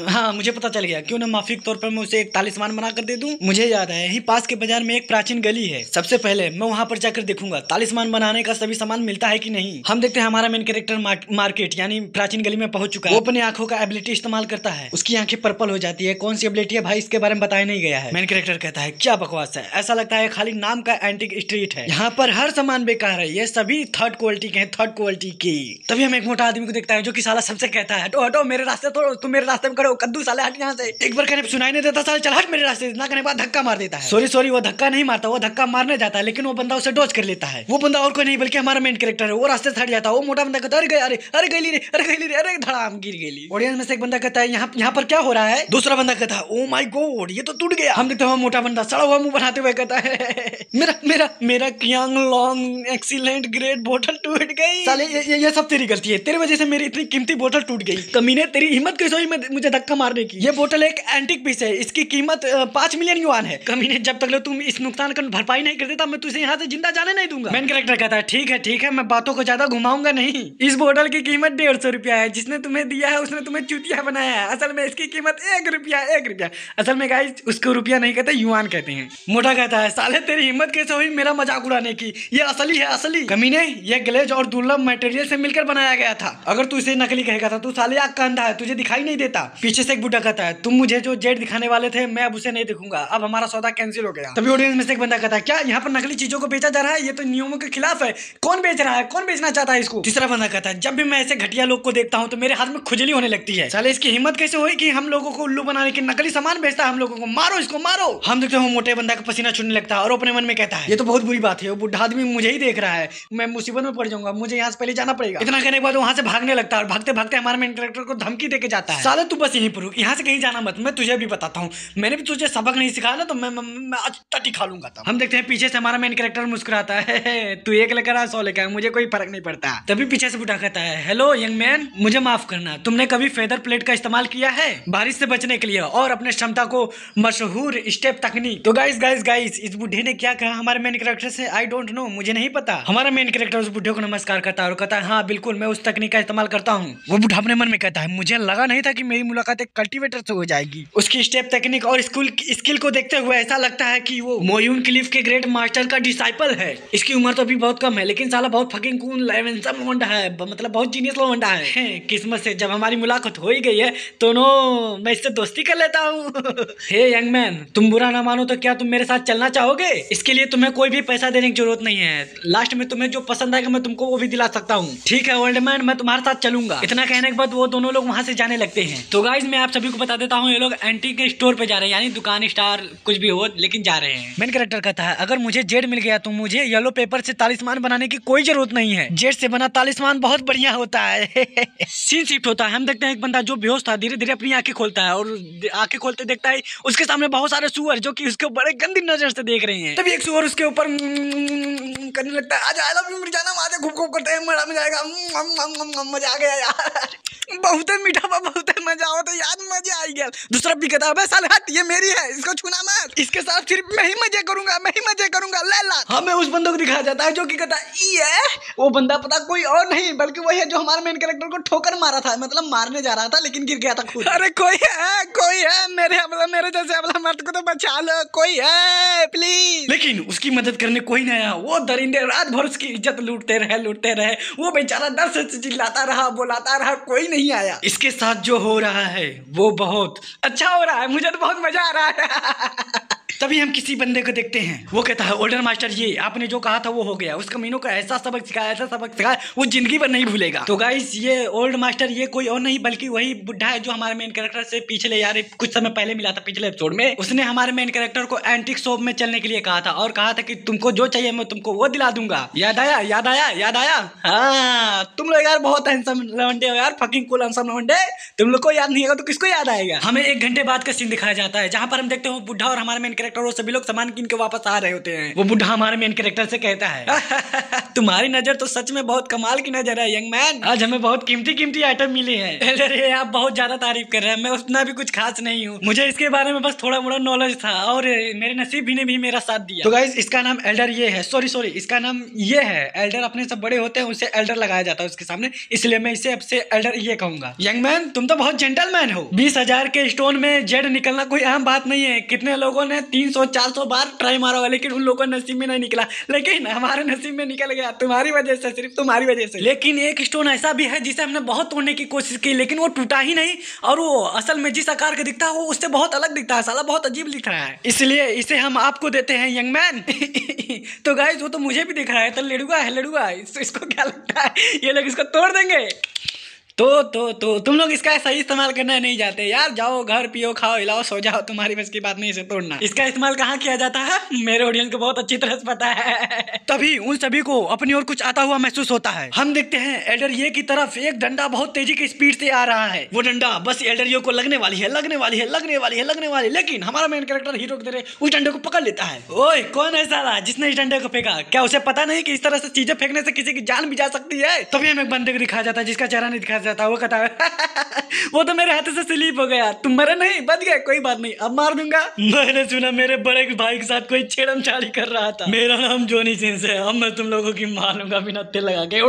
हाँ मुझे पता चल गया, क्यों ना माफी के तौर पर मैं उसे एक तालिस्मान बना कर दे दूं। मुझे याद है यही पास के बाजार में एक प्राचीन गली है, सबसे पहले मैं वहां पर जाकर देखूंगा तालिस्मान बनाने का सभी सामान मिलता है कि नहीं। हम देखते हैं हमारा मेन कैरेक्टर मार्केट यानी प्राचीन गली में पहुंच चुका है। वो अपनी आंखों का एबिलिटी इस्तेमाल करता है, उसकी आंखें पर्पल हो जाती है। कौन सी एबिलिटी है भाई इसके बारे में बताया नहीं गया है। मेन कैरेक्टर कहता है क्या बकवास है, ऐसा लगता है खाली नाम का एंटीक स्ट्रीट है, यहाँ पर हर सामान बेकार है, ये सभी थर्ड क्वालिटी के हैं, थर्ड क्वालिटी की। तभी हम एक मोटा आदमी को देखता है जो कि साला सबसे कहता है हटो हटो मेरे रास्ते, तो तुम मेरे रास्ते में खड़े हो कद्दू साले, हट यहाँ से। एक बार कहने सुनाई नहीं देता साले चल हट मेरे रास्ते, ना कहने बाद धक्का मार देता है। सॉरी वो धक्का नहीं मारता, वो धक्का मारने जाता है लेकिन वो बंदा उसे डॉज कर लेता है। वो बंदा और कोई नहीं बल्कि हमारा मेन कैरेक्टर है। वो रास्ते से हट जाता है। वो मोटा बंदा कहता है अरे अरे गली रे, अरे गली रे, अरे धड़ाम गिर गई। ऑडियंस में से एक बंदा कहता है यहाँ पर क्या हो रहा है? दूसरा बंदा कहता है ओ माय गॉड ये तो टूट गया। हम देखते हैं मोटा बंदा सड़ा हुआ मुंह बनाते हुए कहता है मेरा मेरा मेरा यंग लॉन्ग एक्सीलेंट ग्रेट बोतल टूट गई। साले ये सब तेरी गलती है, तेरी वजह से मेरी इतनी कीमती बोतल टूट गई। कमीने तेरी हिम्मत कैसे हुई मुझे धक्का मारने की? ये बोतल एक एंटीक पीस है, इसकी कीमत 5 मिलियन युआन है। कमीने जब तक तुम इस नुकसान का भरपाई नहीं कर देता मैं तुझे यहाँ से जिंदा जाने नहीं दूंगा। मेन कैरेक्टर कहता है ठीक है मैं बातों को ज्यादा घुमाऊंगा नहीं। इस बोतल की कीमत 150 रुपया है, जिसने तुम्हें दिया है उसने तुम्हें चूतिया बनाया है। असल में इसकी कीमत 1 रुपया। असल में गाइस उसको रुपया नहीं कहते युआन कहते हैं। मोटा कहता है साले तेरी हिम्मत कैसे हुई मेरा मजाक उड़ाने की? ये असली है असली। कमीने ये ग्लेज और दुर्लभ मटेरियल से मिलकर बनाया गया था। अगर तू इसे नकली कहेगा था तू साले आग का अंधा है, तुझे दिखाई नहीं देता। पीछे से एक बुढ़ा कहता है तुम मुझे जो जेट दिखाने वाले थे मैं अब उसे नहीं दिखूंगा, अब हमारा सौदा कैंसिल हो गया। तभी ऑडियंस में से एक बंदा कहता है क्या यहाँ पर नकली चीजों को बेचा जा रहा है? ये तो नियमों के खिलाफ है, कौन बेच रहा है, कौन बेचना चाहता है इसको? तीसरा बंदा कहता है जब भी मैं ऐसे घटिया लोग को देखता हूँ तो मेरे हाथ में खुजली होने लगती है। साले इसकी हिम्मत कैसे हुई कि हम लोगों को उल्लू बनाने के नकली सामान बेचता है हम लोगों को, मारो इसको मारो। हम देखते हैं मोटे बंदा का पसीना छूटने लगता है और अपने मन में कहता है ये तो बहुत बुरी बात है, वो बुढ़ा आदमी मुझे ही देख रहा है, मैं मुसीबत में पड़ जाऊंगा, मुझे यहाँ से पहले जाना पड़ेगा। इतना कहने के बाद वहाँ से भागने लगता है और भागते भागते हमारे मेन कैरेक्टर को धमकी देके जाता है साले तू बस यहीं पर रुक, यहाँ से कहीं जाना मत, मैं तुझे भी बताता हूँ, मैंने भी तुझे सबक नहीं सिखाया ना तो मैं आज टटी खा लूंगा। तब हम देखते हैं पीछे से हमारा मेन कैरेक्टर मुस्कुराता है तू एक लेकर आ 100 लेकर, मुझे कोई फर्क नहीं पड़ता। तभी पीछे से बुढ़ा कहता है हेलो यंग मैन, मुझे माफ करना, तुमने कभी फेदर प्लेट का इस्तेमाल किया है बारिश से बचने के लिए और अपने क्षमता को मशहूर स्टेप तकनीक? तो गाइस इस बुढ़े ने क्या कहा हमारे मेन कैरेक्टर से? आई डोंट नो, मुझे नहीं पता। हमारा मेन कैरेक्टर उस बुढ़े को नमस्कार करता है और कहता है हाँ बिल्कुल मैं उस तकनीक का इस्तेमाल करता हूँ। वो बुढ़ा अपने मन में कहता है मुझे लगा नहीं था कि मेरी मुलाकात एक कल्टीवेटर से हो जाएगी। उसकी स्टेप टेक्निक और स्किल को देखते हुए ऐसा लगता है कि वो मोयून क्लिफ के ग्रेट मास्टर का डिसाइपल है। इसकी उम्र तो अभी बहुत कम है लेकिन साला बहुत फकिंग कूल लवंडा है, मतलब बहुत जीनियस लवंडा है। किस्मत से जब हमारी मुलाकात हो ही गई है तो नो मैं इससे दोस्ती कर लेता हूँ। हे यंग मैन तुम बुरा ना मानो तो क्या तुम मेरे साथ चलना चाहोगे? इसके लिए तुम्हें कोई भी पैसा देने की जरूरत नहीं है, लास्ट में तुम्हें जो पसंद आएगा मैं तुमको वो भी दिला सकता हूँ। ठीक है ओल्ड मैन मैं तुम्हारे साथ चलूंगा। इतना कहने के बाद वो दोनों लोग वहाँ से जाने लगते हैं। तो गाइस मैं आप सभी को बता देता हूँ ये लोग एंटीक के स्टोर पे जा रहे हैं, यानी दुकान स्टार कुछ भी हो लेकिन जा रहे हैं। मेन कैरेक्टर कहता है अगर मुझे जेड मिल गया तो मुझे येलो पेपर से तालिस्मान बनाने की कोई जरूरत नहीं है, जेड से बना तालिस्मान बहुत बढ़िया होता है। सीन शिफ्ट होता है, हम देखते हैं एक बंदा जो बेहोश था धीरे धीरे अपनी आंखें खोलता है और आंखें खोलते देखता है उसके सामने बहुत सारे सुअर जो कि उसके बड़े गंदी नजर से देख रहे हैं। तभी एक सुअर उसके ऊपर करने लगता है आजा जाना वहां से घूम करते हैं, मजा आएगा, मजा आ गया यार, बहुत मीठा बहुत मजा आओ तो यार मजा आ गया। दूसरा भी कहता है साले हट ये मेरी है इसको छूना मत, इसके साथ सिर्फ मैं ही मजे करूंगा ले ला। हमें उस बंदे को दिखाया जाता है जो कि कहता है ये वो बंदा पता कोई और नहीं बल्कि वही है जो हमारे मेन कैरेक्टर को ठोकर मारा था, मतलब मारने जा रहा था लेकिन गिर गया था खुद। अरे कोई है मेरे जैसे अबला मर्द को तो बचा लो, कोई है प्लीज। लेकिन उसकी मदद करने कोई नहीं आया। वो दरिंदे रात भर उसकी इज्जत लूटते रहे, वो बेचारा दर्द से चिल्लाता रहा बुलाता रहा, कोई नहीं आया। इसके साथ जो हो रहा है वो बहुत अच्छा हो रहा है, मुझे तो बहुत मजा आ रहा है। तभी हम किसी बंदे को देखते हैं, वो कहता है ओल्डर मास्टर ये आपने जो कहा था वो हो गया। उस कमीनों को ऐसा सबक सिखाया वो जिंदगी भर नहीं भूलेगा। तो गाइस ये ओल्ड मास्टर ये कोई और नहीं बल्कि वही बुढ़ा है जो हमारे मेन कैरेक्टर से पिछले यार कुछ समय पहले मिला था पिछले एपिसोड में। उसने हमारे मेन कैरेक्टर को एंटीक शॉप में चलने के लिए कहा था और कहा था कि तुमको जो चाहिए मैं तुमको वो दिला दूंगा। याद आया याद आया याद आया। हाँ तुम लोग यार बहुत हैंडसम लवंडे हो यार, फकिंग कूल हैंडसम लवंडे। तुम लोग को याद नहीं होगा तो किसको याद आएगा। हमें 1 घंटे बाद का सीन दिखाया जाता है जहाँ पर हम देखते हैं वो बुढ़ा और हमारे मेन कैरेक्टर वो सभी लोग सामान किन के वापस आ रहे होते हैं। वो बुढ़ा हमारे मेन कैरेक्टर से कहता है तुम्हारी नजर तो सच में बहुत कमाल की नजर है यंग मैन, आज हमें बहुत कीमती आइटम मिली है। अरे आप बहुत ज्यादा तारीफ कर रहे हैं, मैं उतना भी कुछ खास नहीं हूँ, मुझे इसके बारे में बस थोड़ा मोड़ा नॉलेज था और मेरे नसीब भी ने भी मेरा साथ दिया। तो गाइस इसका नाम एल्डर ये है, सॉरी इसका नाम ये है। एल्डर अपने सब बड़े होते हैं उसे एल्डर लगाया जाता है उसके सामने, इसलिए मैं इसे अब से एल्डर ये कहूंगा। यंग मैन तुम तो बहुत जेंटलमैन हो। 20,000 के स्टोन में जेड निकलना कोई आम बात नहीं है। कितने लोगों ने 300-400 बार ट्राई मारा होगा लेकिन उन लोगों के नसीब में नहीं निकला, लेकिन हमारे नसीब में निकल गया तुम्हारी वजह से, सिर्फ तुम्हारी वजह से। लेकिन एक स्टोन ऐसा भी है जिसे हमने बहुत तोड़ने की कोशिश की लेकिन वो टूटा ही नहीं और वो असल में जिस आकार का दिखता है वो उससे बहुत अलग दिखता है, साला बहुत अजीब दिख रहा है, इसलिए इसे हम आपको देते हैं यंग मैन। तो गाइस वो तो मुझे भी दिख रहा है, तो लड़ुआ है लड़ुआ, इसको क्या लगता है ये लोग इसको तोड़ देंगे। तो तुम लोग इसका सही इस्तेमाल करना नहीं जाते यार, जाओ घर पियो खाओ हिलाओ सो जाओ, तुम्हारी बस की बात नहीं इसे तोड़ना। इसका इस्तेमाल कहाँ किया जाता है मेरे ऑडियंस को बहुत अच्छी तरह से पता है। तभी उन सभी को अपनी ओर कुछ आता हुआ महसूस होता है। हम देखते हैं एल्डर ये की तरफ एक डंडा बहुत तेजी की स्पीड से आ रहा है। वो डंडा बस एल्डर ये को लगने वाली है, लेकिन हमारा मेन कैरेक्टर हीरो की तरह उस डंडे को पकड़ लेता है। ओए कौन है साला जिसने इस डंडे को फेंका, क्या उसे पता नहीं कि इस तरह से चीजें फेंकने से किसी की जान भी जा सकती है। तभी हमें एक बंदे को दिखाया जाता है जिसका चेहरा नहीं दिखाया जाता, वो कहता है वो तो मेरे हाथ से स्लिप हो गया, तुम मरे नहीं बच गए, कोई बात नहीं अब मार दूंगा। मैंने सुना मेरे बड़े भाई के साथ कोई छेड़छाड़ी कर रहा था, मेरा नाम जॉनी सिंस है, अब मैं तुम लोगों की मारूंगा बिना तेल लगा के।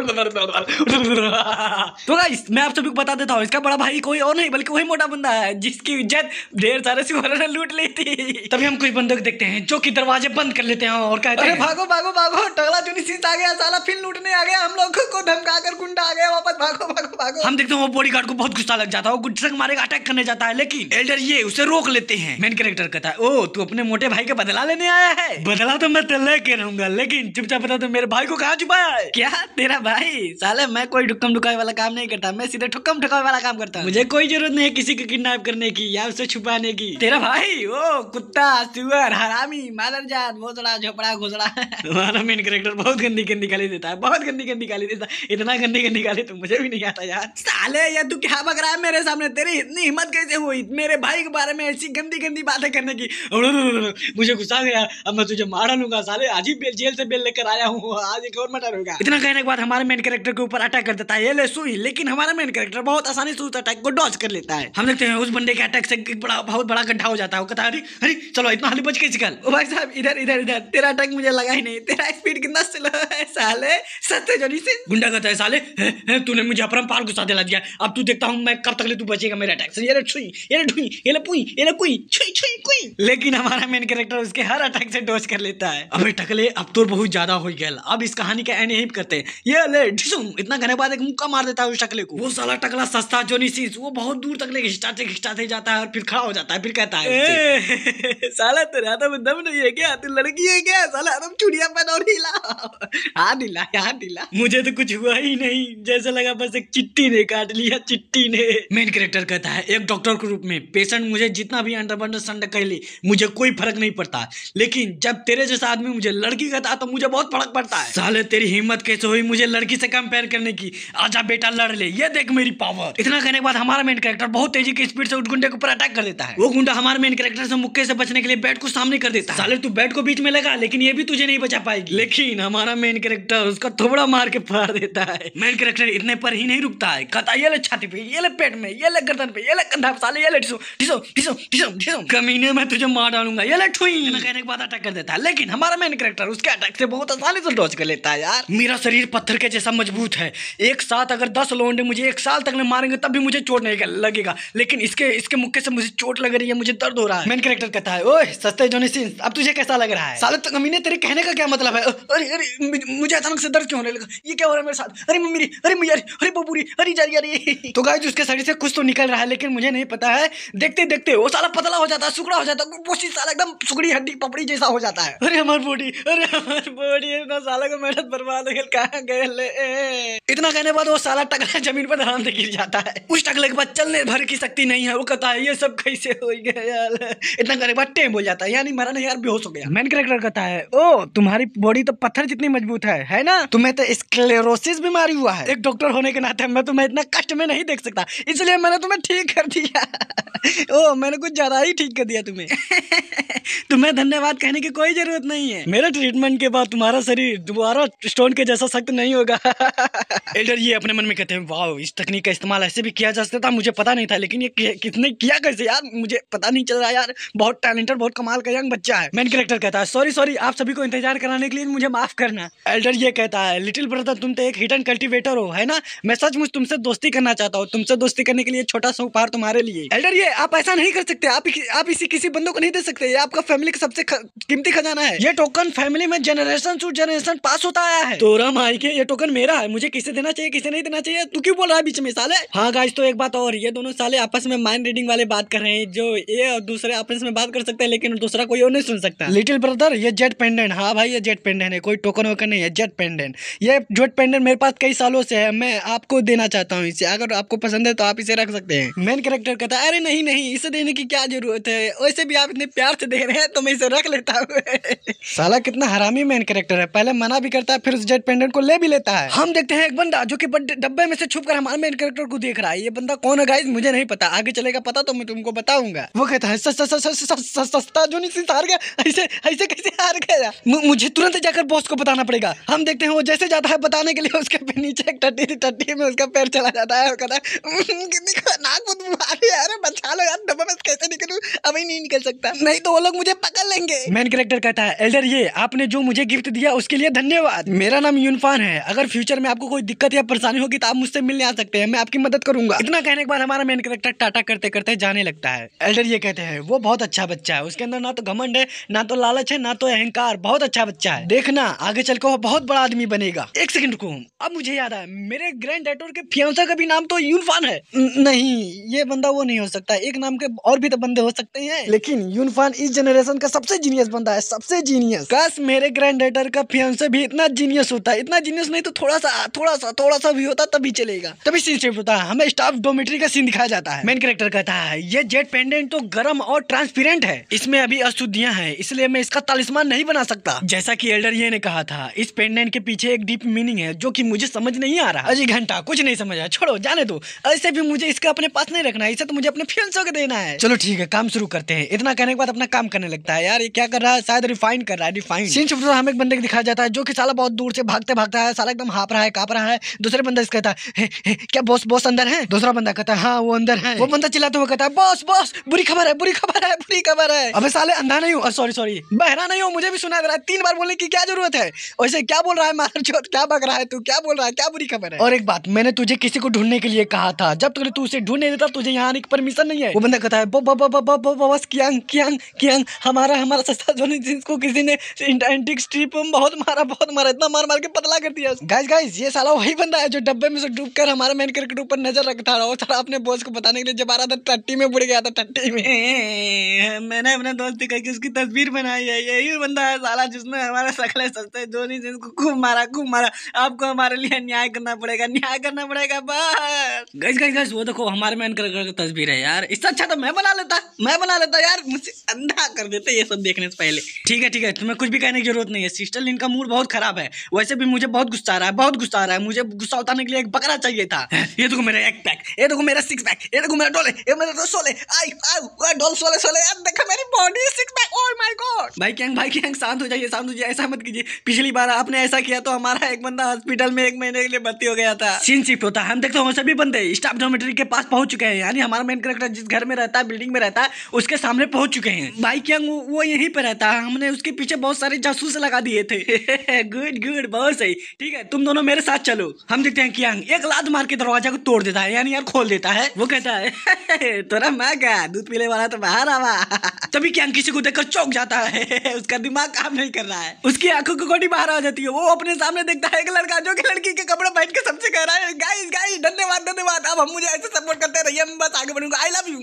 तो गाइस मैं आप सभी को बता देता हूँ इसका बड़ा भाई कोई और नहीं बल्कि वही मोटा बंदा है जिसकी इज्जत ढेर सारे सिवारों ने लूट ली थी। तभी हम कुछ बंदों को देखते हैं जो कि दरवाजे बंद कर लेते हैं और कहते हैं भागो भागो भागो, टगला जॉनी सिंस आ गया, साला फिर लूटने आ गया, हम लोगों को धमका कर गुंडा आ गया वापस, भागो भागो भागो। हम देखते हैं वो बॉडीगार्ड को बहुत गुस्सा लग जाता है, वो गुस्से से हमारे अटैक करने जाता है लेकिन एल्डर ये उसे रोक लेते हैं। मेन कैरेक्टर कहता है ओ तू अपने मोटे भाई का बदला लेने आया है, बदला तो मैं लेके रहूंगा लेकिन चुपचाप बता तो मेरे भाई को कहाँ छुपाया है। क्या तेरा भाई, साले मैं कोई ढुक्कम ढुकाई वाला काम नहीं करता, मैं सीधे ठुक्कम ठुकाई वाला काम करता हूँ, मुझे कोई जरूरत नहीं है किसी को किडनैप करने की या उसे छुपाने की। तेरा भाई ओ कुत्ता सुअर हरामी मादरजात भोसड़ा झोपड़ा घोसड़ा। हमारा मेन कैरेक्टर बहुत गंदी गंदी गाली देता है, बहुत गंदी गंदी गाली देता है, इतना गंदी गाली तो मुझे भी नहीं आता यार। साले या तू क्या बक रहा है मेरे सामने, तेरी इतनी हिम्मत कैसे हुई मेरे भाई के बारे में ऐसी गंदी गंदी बातें करने की। मुझे गुस्सा गया, अब मैं तुझे मार डालूंगा साले, आज ही जेल से बेल लेकर आया हूँ, आज एक और मर्डर होगा। इतना कहने के बाद हमारे मेन कैरेक्टर के ऊपर अटैक कर देता है ये ले सुई, लेकिन हमारा मेन कैरेक्टर बहुत आसानी से उस अटैक को डॉज कर लेता है। हम देखते हैं उस बंदे के अटैक से बहुत बड़ा गड्ढा हो जाता है, वो कहता है अरे चलो इतना हाली बच के निकल। ओ भाई साहब इधर इधर इधर, तेरा अटैक मुझे लगा ही नहीं, तेरा स्पीड कितना स्लो है साले, सत्य जॉनी सिंस। गुंडा कहता है साले तूने मुझे अपरंपार गुस्सा दिला दिया, अब तू देखता हूँ मैं कब तक ले तू बचेगा मेरे अटैक से, ये ले छुई ये ले ढुई ये ले पुई ये ले कुई छुई छुई कुई। लेकिन हमारा मेन कैरेक्टर उसके हर अटैक से डॉज कर लेता है। अबे टकले अब तो बहुत ज्यादा हो गया, अब इस कहानी का एंड यहीं करते हैं। ये ले ढिसुम, इतना कहने के बाद एक मुक्का मार देता है उस टकले को। वो साला टकला सस्ता जॉनी सिंस वो बहुत दूर तक ले खिंचाते जाता है और फिर खड़ा हो जाता है, फिर कहता है साला तेरे हाथ में दम नहीं है क्या, तू लड़की है क्या साला, तुम चूड़िया पहन और हिला हाथ हिला। मुझे तो कुछ हुआ ही नहीं, जैसे लगा बस एक चिट्टी ने काट लिया, चिट्टी ने। मेन कैरेक्टर कहता है एक डॉक्टर के रूप में पेशेंट मुझे जितना भी अंडर कर ले मुझे कोई फर्क नहीं पड़ता, लेकिन जब तेरे जैसा आदमी मुझे लड़की कहता है तो मुझे बहुत फर्क पड़ता है। साले तेरी हिम्मत कैसे हुई मुझे लड़की से कंपेयर करने की, आजा बेटा लड़ ले, ये देख मेरी पावर। इतना कहने के बाद हमारा मेन कैरेक्टर बहुत तेजी की स्पीड से उस गुंडे के ऊपर अटैक कर देता है। वो गुंडा हमारे मेन कैरेक्टर से मुक्के से बचने के लिए बैट को सामने कर देता है। साले तू बैट को बीच में लगा लेकिन ये भी तुझे नहीं बचा पाएगी, लेकिन हमारा मेन कैरेक्टर उसका थोबड़ा मार के फाड़ देता है। मेन कैरेक्टर इतने पर ही नहीं रुकता है, कहता ये ले छाती पे, ये ले पेट में, ये ले गर्दन पे, ये ले कंधा पे, साले ये ले ढिसो कमीने में तुझे मार डालूंगा, ये ले ठुई। कहने के बाद अटैक कर देता है, लेकिन हमारा मेन कैरेक्टर उसके अटैक से बहुत आसानी से डॉज कर लेता है। यार मेरा शरीर पत्थर के जैसा मजबूत है, एक साथ अगर 10 लौंडे मुझे एक साल तक मारेंगे तब भी मुझे चोट नहीं लगेगा, लेकिन इसके मुक्के से मुझे चोट लग रही है, मुझे दर्द हो रहा है। मेन कैरेक्टर कहता है ओए सस्ते जॉनी सिंस अब तुझे कैसा लग रहा है। साले तो कमीने तेरे कहने का क्या मतलब है, अरे मुझे अचानक से दर्द क्यों होने लगा, ये क्या हो रहा है मेरे साथ, अरे मम्मी अरे मैया अरे बबूरी अरे जरी। तो गाइस उसके शरीर से कुछ तो निकल रहा है लेकिन मुझे नहीं पता है। देखते देखते वो साला पतला हो जाता है, सुकड़ा हो जाता है, वो साला एकदम सुकड़ी हड्डी पपड़ी जैसा हो जाता है। अरे हमारी बॉडी इतना साला का मेहनत बर्बाद हो गया, कहाँ गए ले। इतना कहने बाद वो साला टकला जमीन पर आराम से गिर जाता है। उस टकले के बाद चलने भर की शक्ति नहीं है। वो कहता है ये सब कैसे हो गया यार। इतना करने के बाद टेम हो जाता है, यानी मरा नहीं यार, बेहोश हो गया। मेन कैरेक्टर कहता है ओ तुम्हारी बॉडी तो पत्थर जितनी मजबूत है ना। तुम्हें तो स्क्लेरोसिस बीमारी हुआ है। एक डॉक्टर होने के नाते मैं तुम्हें इतना कष्ट में नहीं देख सकता, इसलिए मैंने तुम्हें ठीक कर दिया। ओ मैंने कुछ ज्यादा ही ठीक कर दिया तुम्हें। तुम्हें धन्यवाद कहने की कोई जरूरत नहीं है। मेरे ट्रीटमेंट के बाद तुम्हारा शरीर दोबारा स्टोन के जैसा सख्त नहीं होगा। एल्डर ये अपने मन में कहते हैं वाह इस तकनीक का इस्तेमाल ऐसे भी किया जा सकता था, मुझे पता नहीं था, लेकिन ये किसने किया कैसे यार, मुझे पता नहीं चल रहा यार। बहुत टैलेंटेड, बहुत कमाल का यंग बच्चा है। मेन कैरेक्टर कहता है सॉरी आप सभी को इंतजार कराने के लिए मुझे माफ करना। एल्डर ये कहता है लिटिल ब्रदर तुम तो एक हिडन कल्टीवेटर हो है ना, मैं सचमुच तुमसे दोस्ती करना चाहता हूँ। तुमसे दोस्ती करने के लिए छोटा सा उपहार तुम्हारे लिए। एल्डर ये आप ऐसा नहीं कर सकते, आप इसी किसी बंदों को नहीं दे सकते, ये आपका फैमिली का सबसे कीमती खजाना है। ये टोकन फैमिली में जनरेशन टू जनरेशन पास होता आया है। तो राम आई के ये टोकन मेरा है, मुझे किसे देना चाहिए किसे नहीं देना चाहिए, तू क्यों बोल रहा है बीच में साले। हाँ गाइस तो एक बात और, ये दोनों साले आपस में माइंड रीडिंग वाले बात कर रहे हैं, जो ये और दूसरे आपस में बात कर सकते हैं लेकिन दूसरा कोई और नहीं सुन सकता। लिटिल ब्रदर ये जेट पेंडेंट, हाँ भाई ये जेट पेंडेंट है, कोई टोकन वोकन नहीं है, जेट पेंडेंट। ये जेट पेंडेंट मेरे पास कई सालों से है, मैं आपको देना चाहता हूँ इसे, अगर आपको पसंद है तो आप इसे रख सकते हैं। मेन कैरेक्टर कहता है अरे नहीं इसे देने की क्या जरूरत है, वैसे भी आप इतने प्यार से दे रहे हैं तो मैं इसे रख लेता हूँ। साला कितना हरामी मेन कैरेक्टर है, पहले मना भी करता है फिर उस जेट पेंडेंट को ले भी लेता है। हम देखते हैं एक बंदा जो कि डब्बे में से छुप कर हमारे मेन कैरेक्टर को देख रहा है। ये बंदा कौन है गाइस मुझे नहीं पता, आगे चलेगा पता तो मैं तुमको बताऊंगा। वो कहता है सस्ता जो नहीं हार गया, ऐसे कैसे हार गया, मुझे तुरंत जाकर बॉस को बताना पड़ेगा। हम देखते हैं वो जैसे जाता है बताने के लिए उसके नीचे एक टट्टी में उसका पैर चला जाता है। वो कहता है कितनी खतरनाक बदबू आ रही है, अरे बचा लो यार, डब्बे में कैसे निकलूं, अभी नहीं निकल सकता, नहीं तो वो लोग मुझे पकड़ लेंगे। मेन कैरेक्टर कहता है एल्डर ये आपने जो मुझे गिफ्ट दिया उसके लिए धन्यवाद। मेरा नाम यूनफान है, अगर फ्यूचर में आपको कोई दिक्कत या परेशानी होगी तो आप मुझसे मिलने आ सकते हैं, मैं आपकी मदद करूंगा। इतना कहने के बाद हमारा मेन कैरेक्टर टाटा करते करते जाने लगता है। एल्डर ये कहते हैं वो बहुत अच्छा बच्चा है, उसके अंदर ना तो घमंड है, ना तो लालच है, ना तो अहंकार, बहुत अच्छा बच्चा है, देखना आगे चलकर वो बहुत बड़ा आदमी बनेगा। एक सेकंड रुको, अब मुझे याद आया मेरे ग्रैंड डैटर के फियांसा का भी नाम तो यूनफान है। नहीं ये बंदा वो नहीं हो सकता, एक नाम के और भी तो बंदे हो सकते हैं, लेकिन यूनफान इस जनरेशन का सबसे जीनियस बंदा है, सबसे जीनियस। काश मेरे ग्रैंड डैटर का फियांसा भी इतना जीनियस होता, इतना जीनियस नहीं तो थोड़ा सा भी होता तभी चलेगा, तभी सीन शिफ्ट होता है। हमें स्टाफ डोमेट्री का सीन दिखाया जाता है। मेन कैरेक्टर कहता है ये जेट पेंडेंट तो गर्म और ट्रांसपेरेंट है, इसमें अभी अशुद्धियां हैं, इसलिए मैं इसका तालिस्मान नहीं बना सकता। जैसा कि एल्डर ये ने कहा था इस पेंडेंट के पीछे एक डीप मीनिंग है जो कि मुझे समझ नहीं आ रहा। अजी घंटा कुछ नहीं समझा, छोड़ो जाने दो, ऐसे भी मुझे इसका अपने पास नहीं रखना है, इसे तो मुझे अपने फियांसे को देना है। चलो ठीक है काम शुरू करते हैं। इतना कहने के बाद अपना काम करने लगता है। यार ये क्या कर रहा है, शायद रिफाइन कर रहा है, रिफाइन। सीन शिफ्ट हमें एक बंदे को दिखाया जाता है जो कि साला बहुत दूर से भागता है, साला एकदम हाँप रहा है, काँप रहा है। दूसरे बंदा इसका कहता है क्या बॉस अंदर है? दूसरा बंदा कहता है हाँ वो अंदर है। वो बंदा चिल्लाते हुए कहता है बॉस बुरी खबर है। अबे साले अंधा नहीं हो, सॉरी बहरा नहीं हो, मुझे भी सुना दे रहा है, 3 बार बोलने की क्या जरूरत है? वैसे क्या बोल रहा है मारचोद, क्या बक रहा है तू, क्या बोल रहा है, क्या बुरी खबर है? और एक बात, मैंने तुझे किसी को ढूंढने के लिए कहा था, जब तक तू उसे ढूंढ नहीं देता तुझे यहाँ आने की परमिशन नहीं है। वो बंदा कहता है बस कियांग हमारा सस्ता जोनी जिसको किसी ने एंटीक स्ट्रिप में बहुत मारा, इतना मार के पतला कर दिया। गाइस ये साला वही बंदा है जो डब्बे में से डूबकर हमारे मेन कैरेक्टर के ऊपर नजर रखता रहा, साला अपने बॉस को बताने के लिए जब आ रहा था टट्टी में बुड़ गया था, टट्टी में। मैंने अपने दोस्त से कहा कि उसकी तस्वीर बनाई है, यही बंदा है साला जिसने हमारे सकले सस्ते जोनी जिसको खूब मारा। आपको हमारे लिए न्याय करना पड़ेगा बस। गाइस वो देखो हमारे मेन कैरेक्टर की तस्वीर है यार, इससे अच्छा तो मैं बना लेता यार, मुझे अंधा कर देते ये सब देखने से पहले। ठीक है तुम्हें कुछ भी कहने की जरूरत नहीं है, सिस्टर लिन का मूड बहुत खराब है, वैसे भी मुझे बहुत गुस्सा आ रहा है, मुझे गुस्सा उतारने के लिए एक बकरा चाहिए था। ये देखो मेरा 1 पैक, ये देखो मेरा 6 पैक, ये देखो मेरा डोले, ये मेरा तो सोले, आई डोल सोले, यार देखो मेरी body 6 pack, oh my God. भाई कैंग शांत हो जाइए, ऐसा मत कीजिए, पिछली बार आपने ऐसा किया तो हमारा एक बंदा हॉस्पिटल में 1 महीने के लिए भर्ती हो गया था। सीन शिफ्ट होता है, हम देखते हैं सभी बंदे स्टाफ डॉर्मेटरी के पास पहुंच चुके हैं, यानी हमारा मेन कैरेक्टर जिस घर में रहता है, बिल्डिंग में रहता है, उसके सामने पहुंच चुके हैं। भाई कैंग वो यहीं पे रहता है, हमने उसके पीछे बहुत सारे जासूस लगा दिए थे। गुड बहुत सही, ठीक है तुम दोनों मेरे साथ चलो। हम देखते हैं कियांग एक लात मार के दरवाजा को तोड़ देता है, यानी यार खोल देता है। वो कहता है तोरा मैं क्या दूध पीने वाला तो बाहर आवा। तभी कियांग किसी को देखकर चौंक जाता है, उसका दिमाग काम नहीं कर रहा है, उसकी आंखों की गोटी बाहर आ जाती है। वो अपने सामने देखता है एक लड़का जो कि लड़की के कपड़े पहन के सबसे कह रहा है गाइस धन्यवाद धन्यवाद। अब हम मुझे ऐसे सपोर्ट करते रहिए, मैं बस आगे बढ़ूंगा। I love you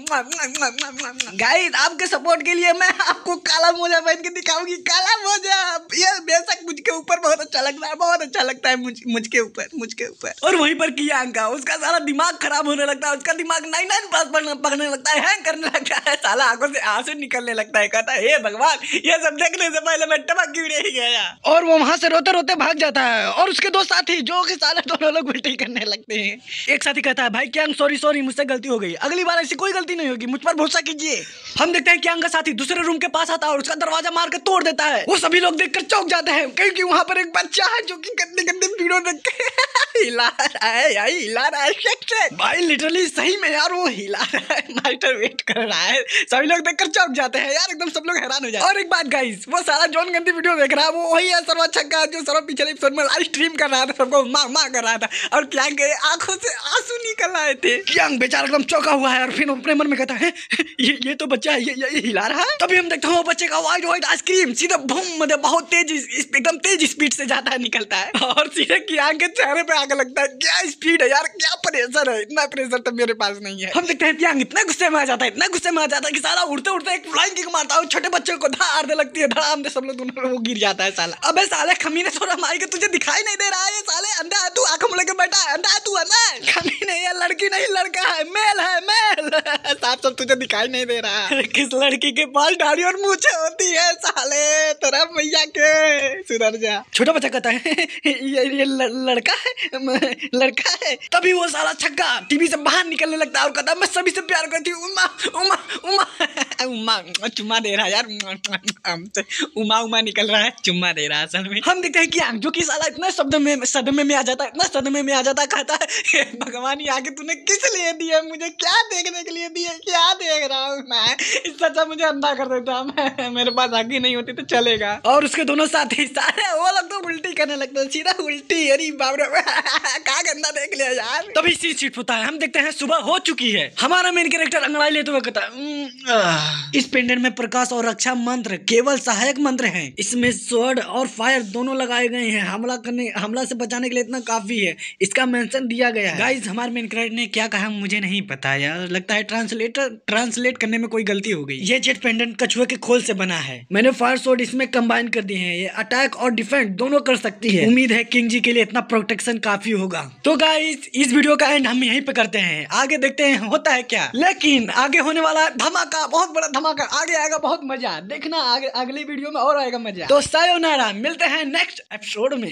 guys. आपके सपोर्ट के लिए मैं आपको काला मोजा पहन के दिखाऊंगी। काला मोजा ये बेशक मुझके ऊपर बहुत अच्छा लगता है, बहुत अच्छा लगता है मुझके ऊपर। और वहीं पर कियांका, उसका सारा दिमाग खराब होने लगता है, उसका दिमाग 99 पकड़ने लगता है, हैंग करने लगता है, साला आंखों से आंसू निकलने लगता है। कहता है हे भगवान, ये सब देखने से पहले मैं टपक क्यों नहीं गया। और वो वहां से रोते रोते भाग जाता है, और उसके दो साथी जो कि साले दोनों लोग उल्टी करने लगते हैं। एक साथी कहता है भाई क्यांग सॉरी मुझसे गलती हो गई, अगली बार ऐसी कोई गलती नहीं होगी, मुझ पर भरोसा कीजिए। हम देखते हैं क्यांग का साथी दूसरे रूम के पास आता है और उसका दरवाजा मार के तोड़ देता है। वो सभी लोग देखकर चौंक जाते हैं, क्योंकि वहां पर एक बच्चा है जो कि गंदे वीडियो देख के हिला रहा है भाई, लिटरली सही में यार वो हिला रहा है, मास्टर वेट कर रहा है। सभी लोग देखकर चौंक जाते हैं यार, एकदम सब लोग हैरान हो जाते हैं। और एक बात गाइस, वो सारा जॉन गंदी वीडियो देख रहा है, वो वही है सर्वा छक्का जो सर्वा पिछले एपिसोड में लाइव स्ट्रीम कर रहा था, सबको मार कर रहा था, और क्यांग के आंखों से आंसू निकल रहे थे। क्यांग बेचारा एकदम चौंका हुआ है और फिर अपने मन में कहता है ये तो बच्चा है, ये हिला रहा है। तभी हम देखते हैं वो बच्चे का व्हाइट आइसक्रीम सीधा बूम, मतलब बहुत तेज, एकदम तेज स्पीड से जाता है, निकलता है, और सीधे क्यांग के चेहरे पे आके लगता है। क्या स्पीड है यार, क्या प्रेशर है, इतना प्रेशर तो मेरे पास नहीं है। हम देखते हैं क्यांग इतना गुस्से में आ जाता है, इतना गुस्से में आ जाता है कि साला उड़ते उड़ते एक फ्लाइंग किक मारता है, छोटे बच्चे को धार दे लगती है, धड़ाम दे, सब लोग दोनों वो गिर जाता है। साला अबे साले खमीने थोड़ा मार के, तुझे दिखाई नहीं दे रहा है? ये साले अंधा है तू, आंखों में लेके बैठा है, अंधा है तू, अंधा खमीने, ये लड़की नहीं लड़का है, मेल है मेल। साफ सब तुझे दिखाई नहीं दे रहा है। किस लड़की के बाल दाढ़ी और मूछें होती है साले, तेरा भैया के सुधर जा। छोटा बच्चा कहता है ये लड़का है। तभी वो साला छक्का टीवी से बाहर निकलने लगता है और कहता है मैं सभी से प्यार करती हूँ, उमा चुम्मा दे रहा है यार, उमा निकल रहा है, चुम्मा दे रहा है असल में। हम देखते हैं कि जो कि साला इतना सदमे में आ जाता है, इतना सदमे में आ जाता है, कहता है भगवान ये आगे तूने किस लिए दिया, मुझे क्या देखने के लिए दिया, क्या देख रहा हूँ मैं, इससे अच्छा मुझे अंधा कर देता, मैं मेरे पास आगे नहीं होती तो चलेगा। और उसके दोनों साथी सारे वो लोग तो उल्टी करने लगते हैं, सीधा उल्टी। अरे बाप रे क्या गंदा देख लिया यार। तभी सीट सीट होता है, हम देखते हैं सुबह हो चुकी है। हमारा मेन कैरेक्टर अंगड़ाई लेते हुए कहता है इस पेंडेंट में प्रकाश और रक्षा मंत्र केवल सहायक मंत्र हैं, इसमें स्वॉर्ड और फायर दोनों लगाए गए हैं, हमला से बचाने के लिए इतना काफी है, इसका मेंशन दिया गया है। गाइस हमारे मेन कैरेक्टर ने क्या कहा मुझे नहीं पता यार, लगता है ट्रांसलेट करने में कोई गलती हो गई। ये जेट पेंडेंट कछुए के खोल से बना है, मैंने फायर स्वॉर्ड इसमें कंबाइन कर दिए हैं, ये अटैक और डिफेंस दोनों कर सकती है। उम्मीद है किंग जी के लिए इतना प्रोटेक्शन काफी होगा। तो गाइस इस वीडियो का एंड हम यहीं पे करते हैं, आगे देखते हैं होता है क्या। लेकिन आगे होने वाला धमाका, बहुत बड़ा धमाका आगे आएगा, बहुत मजा देखना, आगे अगली वीडियो में और आएगा मजा। तो सायोनारा, मिलते हैं नेक्स्ट एपिसोड में।